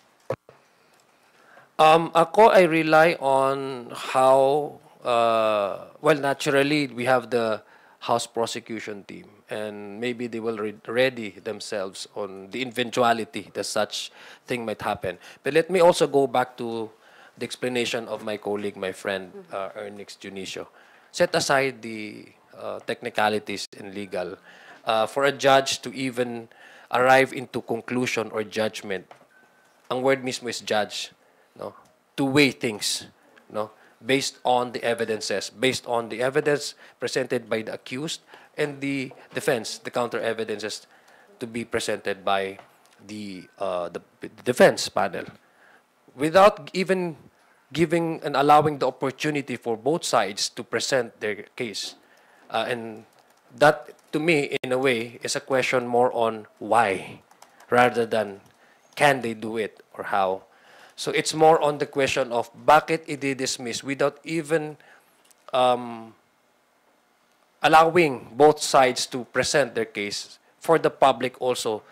Ako, I rely on how, well, naturally, we have the House prosecution team, and maybe they will ready themselves on the eventuality that such thing might happen. But let me also go back to the explanation of my colleague, my friend, Ernix Junicio. Set aside the technicalities in legal. For a judge to even arrive into conclusion or judgment, ang word mismo is judge, no? To weigh things, no? Based on the evidences, based on the evidence presented by the accused and the defense, the counter evidences to be presented by the defense panel, without even giving and allowing the opportunity for both sides to present their case. And that, to me, in a way, is a question more on why, rather than can they do it or how. So it's more on the question of bakit i-dismiss without even allowing both sides to present their case for the public also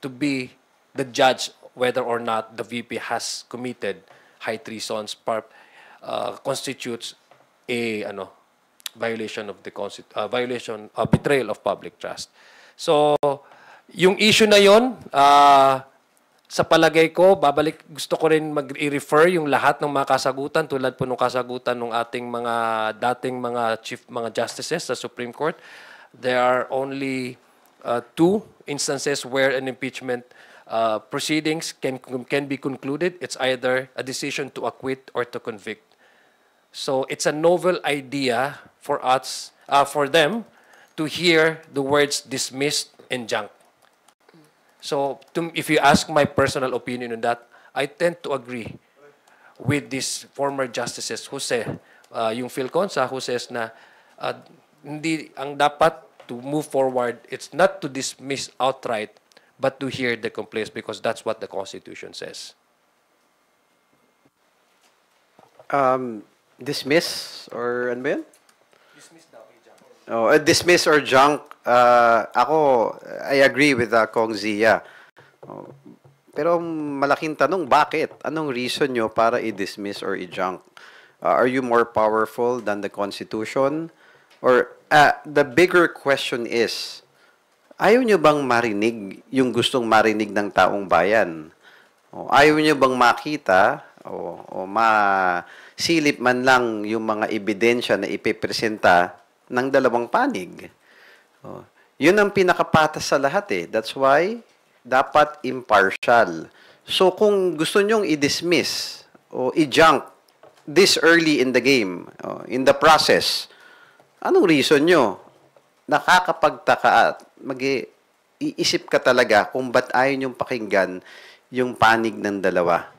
to be the judge whether or not the VP has committed high treasons, constitutes a violation of the violation of betrayal of public trust. So yung issue na yon, sa palagay ko, gusto ko rin mag-refer yung lahat ng mga kasagutan tulad po ng kasagutan ng ating mga dating mga justices sa Supreme Court. There are only two instances where an impeachment proceedings can be concluded. It's either a decision to acquit or to convict. So it's a novel idea for us, for them, to hear the words dismissed and junk. So if you ask my personal opinion on that, I tend to agree with these former justices who say, yung Phil Consa, who says na hindi ang dapat to move forward, it's not to dismiss outright, but to hear the complaints because that's what the Constitution says. Dismiss or ano ba yun? Dismiss or junk. Ako, I agree with Kong Zia. Pero malaking tanong, bakit? Anong reason nyo para i-dismiss or i-junk? Are you more powerful than the Constitution? Or the bigger question is, ayaw nyo bang marinig yung gustong marinig ng taong bayan? Ayaw nyo bang makita o masilip man lang yung mga ebidensya na ipipresenta ng dalawang panig? Yun ang pinakapatas sa lahat eh. That's why dapat impartial. So kung gusto nyong i-dismiss o i-junk this early in the game, in the process, anong reason nyo? Nakakapagtaka at mag-iisip ka talaga kung ba't ayaw nyong pakinggan yung panig ng dalawa.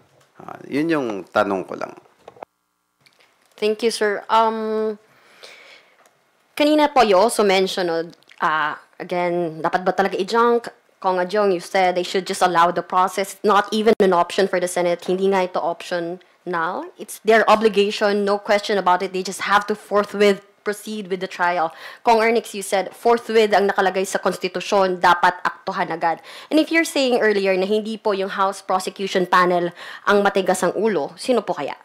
Yun yung tanong ko lang. Thank you, sir. Kanina po, you also mentioned, again, dapat ba talaga i-junk? Kong Adjong, you said they should just allow the process, not even an option for the Senate. Hindi nga ito option now. It's their obligation, no question about it. They just have to forthwith proceed with the trial. Kong Ernix, you said forthwith ang nakalagay sa konstitusyon, dapat aktuhan agad. And if you're saying earlier na hindi po yung House Prosecution Panel ang matigas ang ulo, sino po kaya?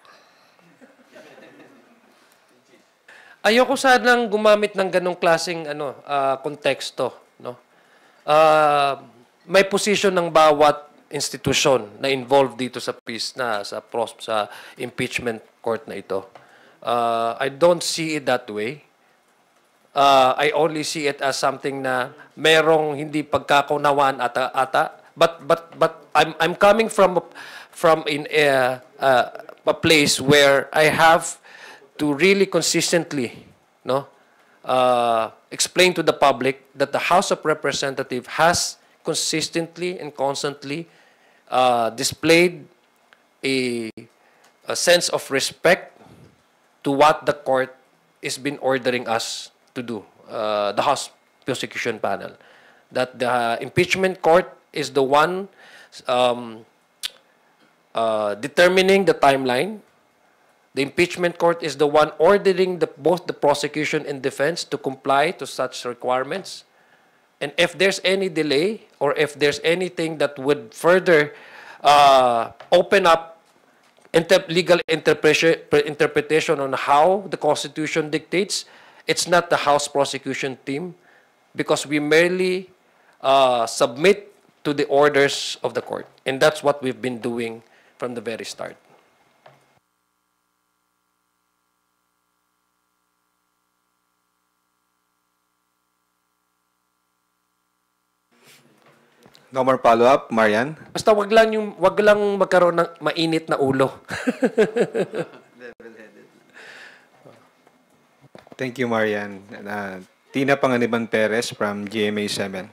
Ayoko sanang gumamit ng ganong klaseng konteksto, no? May position ng bawat institution na involved dito sa sa impeachment court na ito. I don't see it that way. I only see it as something na merong hindi pagkakaunawaan ata. But I'm coming from in a place where I have to really consistently, no, explain to the public that the House of Representatives has consistently and constantly displayed a sense of respect to what the court has been ordering us to do, the House Prosecution Panel. That the impeachment court is the one determining the timeline. The impeachment court is the one ordering both the prosecution and defense to comply to such requirements. And if there's any delay or if there's anything that would further open up legal interpretation on how the Constitution dictates, it's not the House prosecution team, because we merely submit to the orders of the court. And that's what we've been doing from the very start. No more follow-up, Marian. Basta wag lang magkaroon ng mainit na ulo. Thank you, Marian. Tina Panganiban Perez from GMA7.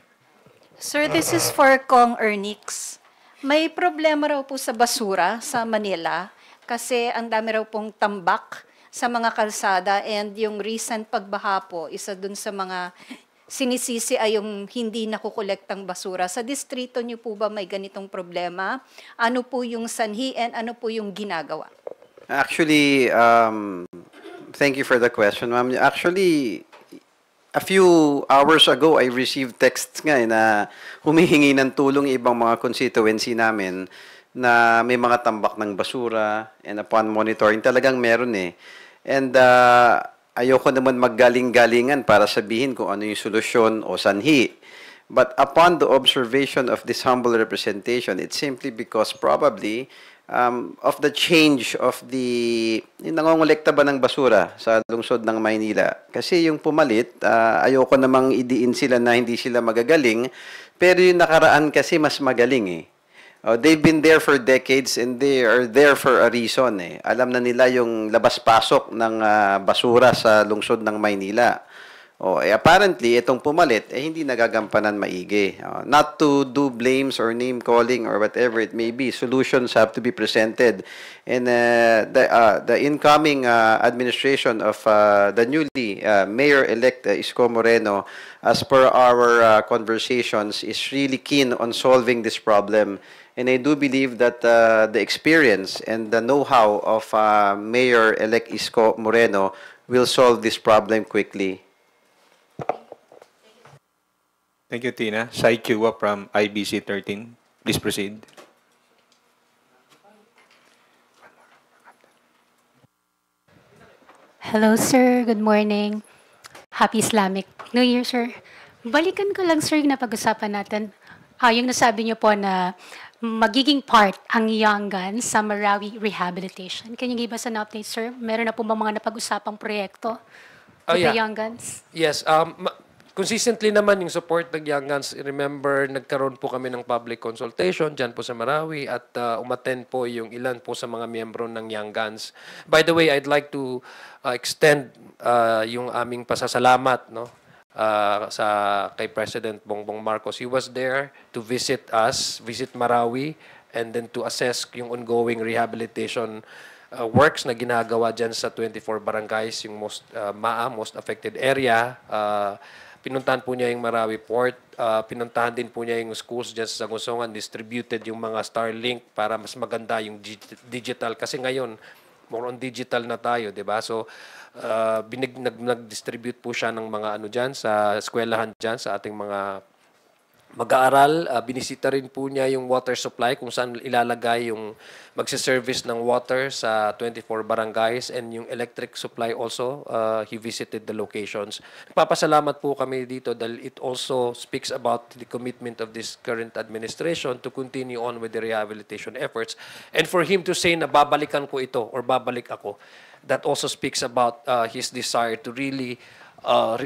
Sir, this is for Kong Ernix. May problema raw po sa basura sa Manila kasi ang dami raw pong tambak sa mga kalsada, and yung recent pagbaha po, isa dun sa mga sinisisi ay yung hindi nakukolektang basura. Sa distrito niyo po ba may ganitong problema? Ano po yung sanhi and ano po yung ginagawa? Actually, thank you for the question, ma'am. Actually, a few hours ago, I received texts nga na humihingi ng tulong ibang mga constituency namin na may mga tambak ng basura, and upon monitoring, talagang meron eh. And ayoko naman maggaling-galingan para sabihin kung ano yung solusyon o sanhi. But upon the observation of this humble representation, it's simply because probably of the change of yung nangongolekta ba ng basura sa lungsod ng Maynila. Kasi yung pumalit, ayoko namang idiin sila na hindi sila magagaling, pero yung nakaraan kasi mas magaling eh. They've been there for decades and they are there for a reason eh. Alam na nila yung labas-pasok ng basura sa lungsod ng Maynila. Apparently, itong pumalit, hindi nagagampanan maigi. Not to do blames or name-calling or whatever it may be. Solutions have to be presented. And the incoming administration of the newly Mayor-elect Isko Moreno, as per our conversations, is really keen on solving this problem. And I do believe that the experience and the know-how of Mayor-elect Isko Moreno will solve this problem quickly. Thank you, Tina. Sai Chua from IBC 13. Please proceed. Hello, sir. Good morning. Happy Islamic New Year, sir. Balikan ko lang, sir, yung napag-usapan natin. Yung nasabi niyo po na magiging part ang Young Guns sa Marawi Rehabilitation. Can you give us an update, sir? Meron na po ba mga napag-usapang proyekto with the Young Guns? Yes. Consistently naman yung support ng Young Guns. Remember, nagkaroon po kami ng public consultation dyan po sa Marawi at umattend po yung ilan po sa mga miyembro ng Young Guns. By the way, I'd like to extend yung aming pasasalamat, no, kay President Bongbong Marcos. He was there to visit us, visit Marawi, and then to assess yung ongoing rehabilitation works na ginagawa dyan sa 24 barangays, yung most affected area. Pinuntahan po niya yung Marawi Port. Pinuntahan din po niya yung schools dyan sa Sagusongan. Distributed yung mga Starlink para mas maganda yung digital. Kasi ngayon, more on digital na tayo, di ba? So, nag-distribute po siya ng mga ano dyan sa eskwelahan dyan, sa ating mga mag-aaral. Binisita rin po niya yung water supply kung saan ilalagay yung magsiservice ng water sa 24 barangays and yung electric supply also. He visited the locations. Nagpapasalamat po kami dito dahil it also speaks about the commitment of this current administration to continue on with the rehabilitation efforts. And for him to say na babalikan ko ito or babalik ako, that also speaks about his desire to really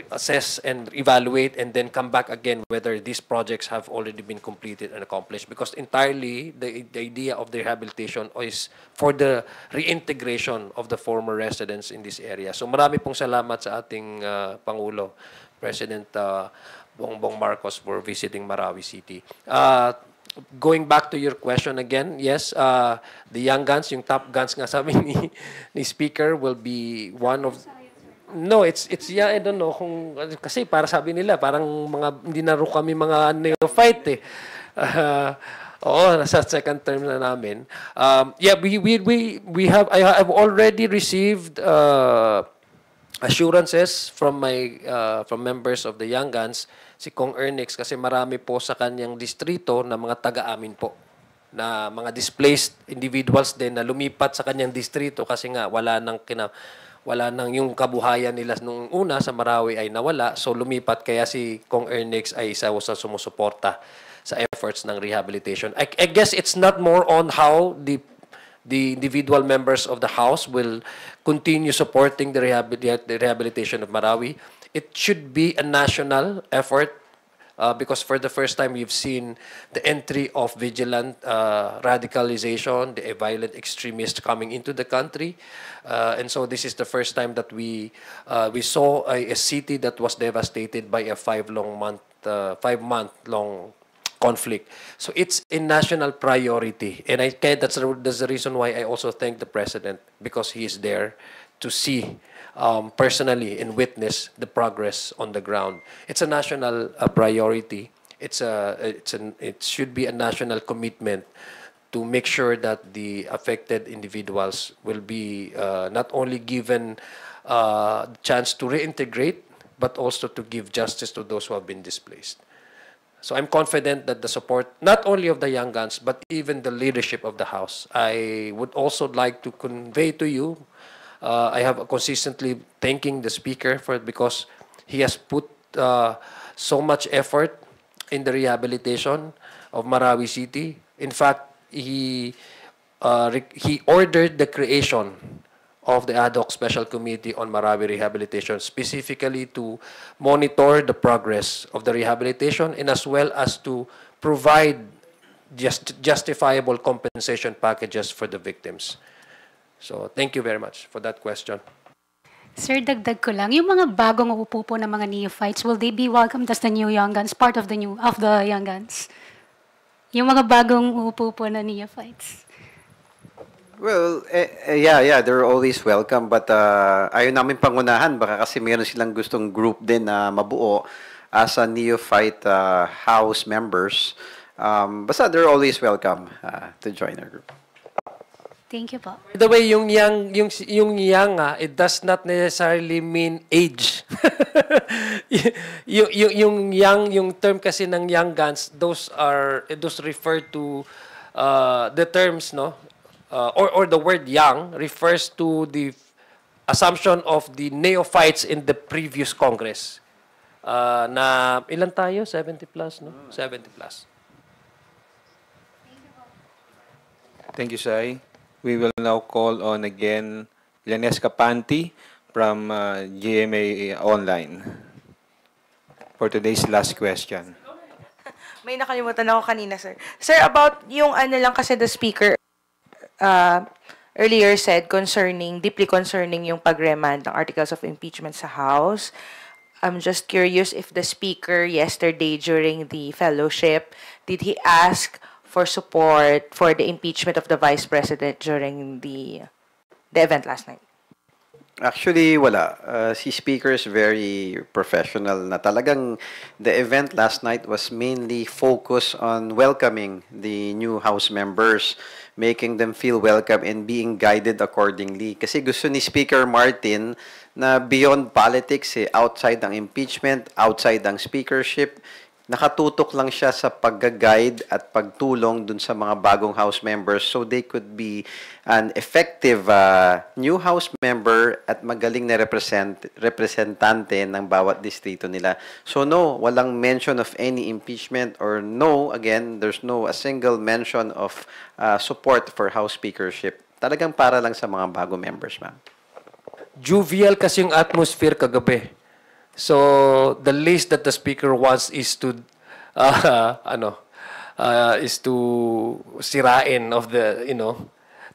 assess and evaluate and then come back again whether these projects have already been completed and accomplished, because entirely the idea of the rehabilitation is for the reintegration of the former residents in this area. So marami pong salamat sa ating Pangulo, President Bongbong Marcos, for visiting Marawi City. Going back to your question again, yes, the young guns, yung top guns nga sabi ni Speaker, will be one of... No, it's yeah, I don't know kung kasi para sabi nila parang mga hindi na ro kami mga neophyte eh. Oo, nasa second term na namin. Yeah, we have I've already received assurances from my from members of the Young Guns, si Kong Ernix, kasi marami po sa kanyang distrito na mga taga-amin po, na mga displaced individuals din na lumipat sa kanyang distrito kasi nga wala nang yung kabuhayan nila nung una sa Marawi ay nawala, so lumipat. Kaya si Kong Ernix ay isa sa sumusuporta sa efforts ng rehabilitation. I guess it's not more on how the individual members of the House will continue supporting the rehabilitation of Marawi. It should be a national effort. Because for the first time, we've seen the entry of vigilant radicalization, the violent extremists coming into the country. And so this is the first time that we saw a city that was devastated by a 5-month-long conflict. So it's a national priority. And that's the reason why I also thank the President, because he is there to see personally and witness the progress on the ground. It's a national priority. It should be a national commitment to make sure that the affected individuals will be not only given the chance to reintegrate, but also to give justice to those who have been displaced. So I'm confident that the support, not only of the Young Guns, but even the leadership of the House. I would also like to convey to you, I have consistently thanking the Speaker for it, because he has put so much effort in the rehabilitation of Marawi City. In fact, he ordered the creation of the ad hoc special committee on Marawi rehabilitation, specifically to monitor the progress of the rehabilitation and as well as to provide justifiable compensation packages for the victims. So, thank you very much for that question. Sir, dagdag ko lang, yung mga bagong upo po ng mga neophytes, will they be welcomed as the new Young Guns, part of the Young Guns? Yung mga bagong upo po na neophytes. Well, yeah, they're always welcome, but ayaw namin pangunahan, baka kasi meron silang gustong group din na mabuo as a neophyte house members. Basta they're always welcome to join our group. Thank you po. By the way, yung young, it does not necessarily mean age. yung young, yung term kasi ng Young Guns, those refer to the terms, no? Or the word young refers to the assumption of the neophytes in the previous Congress. Na ilan tayo? 70 plus, no? 70 plus. Thank you, Sai. We will now call on again Lenesca Panti from GMA Online for today's last question. May nakalimutan ako kanina, sir. Sir, about yung ano lang kasi the speaker earlier said deeply concerning yung pag-remand ng articles of impeachment sa House. I'm just curious if the speaker yesterday during the fellowship, did he ask for support for the impeachment of the Vice President during the event last night? Actually, wala. Si Speaker is very professional na talagang the event last night was mainly focused on welcoming the new House members, making them feel welcome and being guided accordingly. Kasi gusto ni Speaker Martin na beyond politics, outside ng impeachment, outside ng speakership, nakatutok lang siya sa pag-guide at pagtulong dun sa mga bagong House members so they could be an effective new House member at magaling na representante ng bawat distrito nila. So no, walang mention of any impeachment or no, again, there's no a single mention of support for House speakership. Talagang para lang sa mga bago members, ma'am. Jovial kasi yung atmosphere kagabi. So the least that the speaker wants is to is to sirain of the,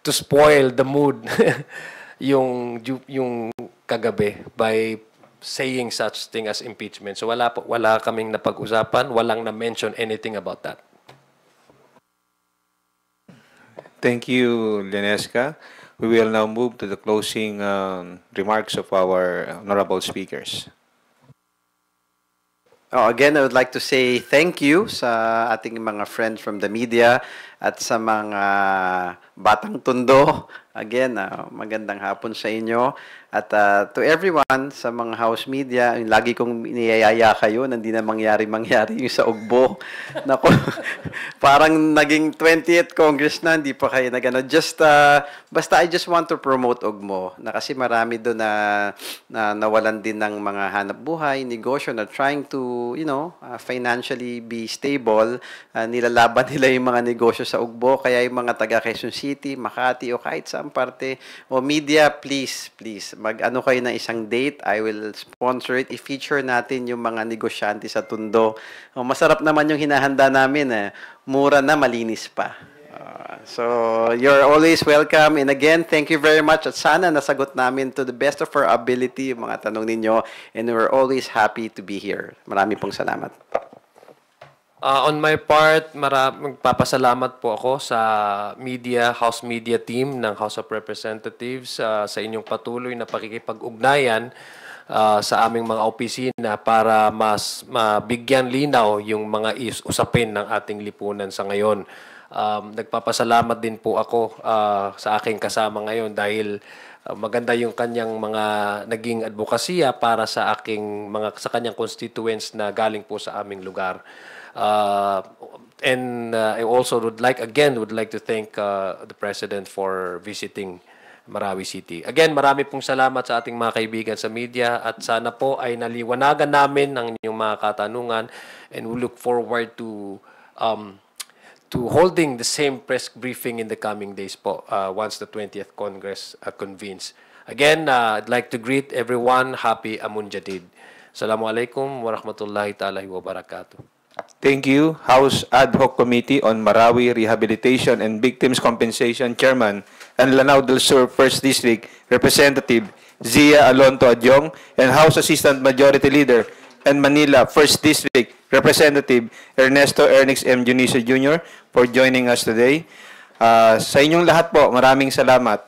to spoil the mood yung kagabi by saying such thing as impeachment. So wala kaming napag-usapan, walang na-mention anything about that. Thank you, Lenesca. We will now move to the closing remarks of our honorable speakers. Again, I would like to say thank you sa ating mga friends from the media at sa mga batang tondo. Again, magandang hapon sa inyo. At to everyone sa mga house media, yung lagi kong iniyayaya kayo, hindi na mangyari yung sa Ugbo. Naku, parang naging 20th Congress na, hindi pa kayo nagano. Basta I just want to promote Ugbo. Na kasi marami doon na nawalan din ng mga hanap buhay, negosyo, na trying to, financially be stable. Nilalaban nila yung mga negosyo sa Ugbo. Kaya yung mga taga Quezon City, Makati, o kahit saan parte, o media, please, mag-ano kayo ng isang date, I will sponsor it. I-feature natin yung mga negosyante sa Tondo. Masarap naman yung hinahanda namin. Mura na, malinis pa. So, you're always welcome. And again, thank you very much. At sana nasagot namin to the best of our ability yung mga tanong ninyo. And we're always happy to be here. Marami pong salamat. On my part, magpapasalamat po ako sa House Media team ng House of Representatives sa inyong patuloy na pakikipag-ugnayan sa aming mga opisina para mas mabigyan linaw yung mga usapin ng ating lipunan sa ngayon. Nagpapasalamat din po ako sa aking kasama ngayon dahil maganda yung kanyang mga naging advokasya para sa kanyang constituents na galing po sa aming lugar. I also would like to thank the President for visiting Marawi City. Again, marami pong salamat sa ating mga kaibigan sa media at sana po ay naliwanagan namin ang inyong mga katanungan, and we look forward to holding the same press briefing in the coming days po once the 20th Congress convenes. Again, I'd like to greet everyone. Happy Amun Jadid. Assalamualaikum warahmatullahi ta'ala wabarakatuh. Thank you, House Ad Hoc Committee on Marawi Rehabilitation and Victims Compensation Chairman and Lanao del Sur 1st District Representative Zia Alonto Adjong, and House Assistant Majority Leader and Manila 1st District Representative Ernesto Ernix M. Junicio Jr. for joining us today. Sa inyong lahat po, maraming salamat.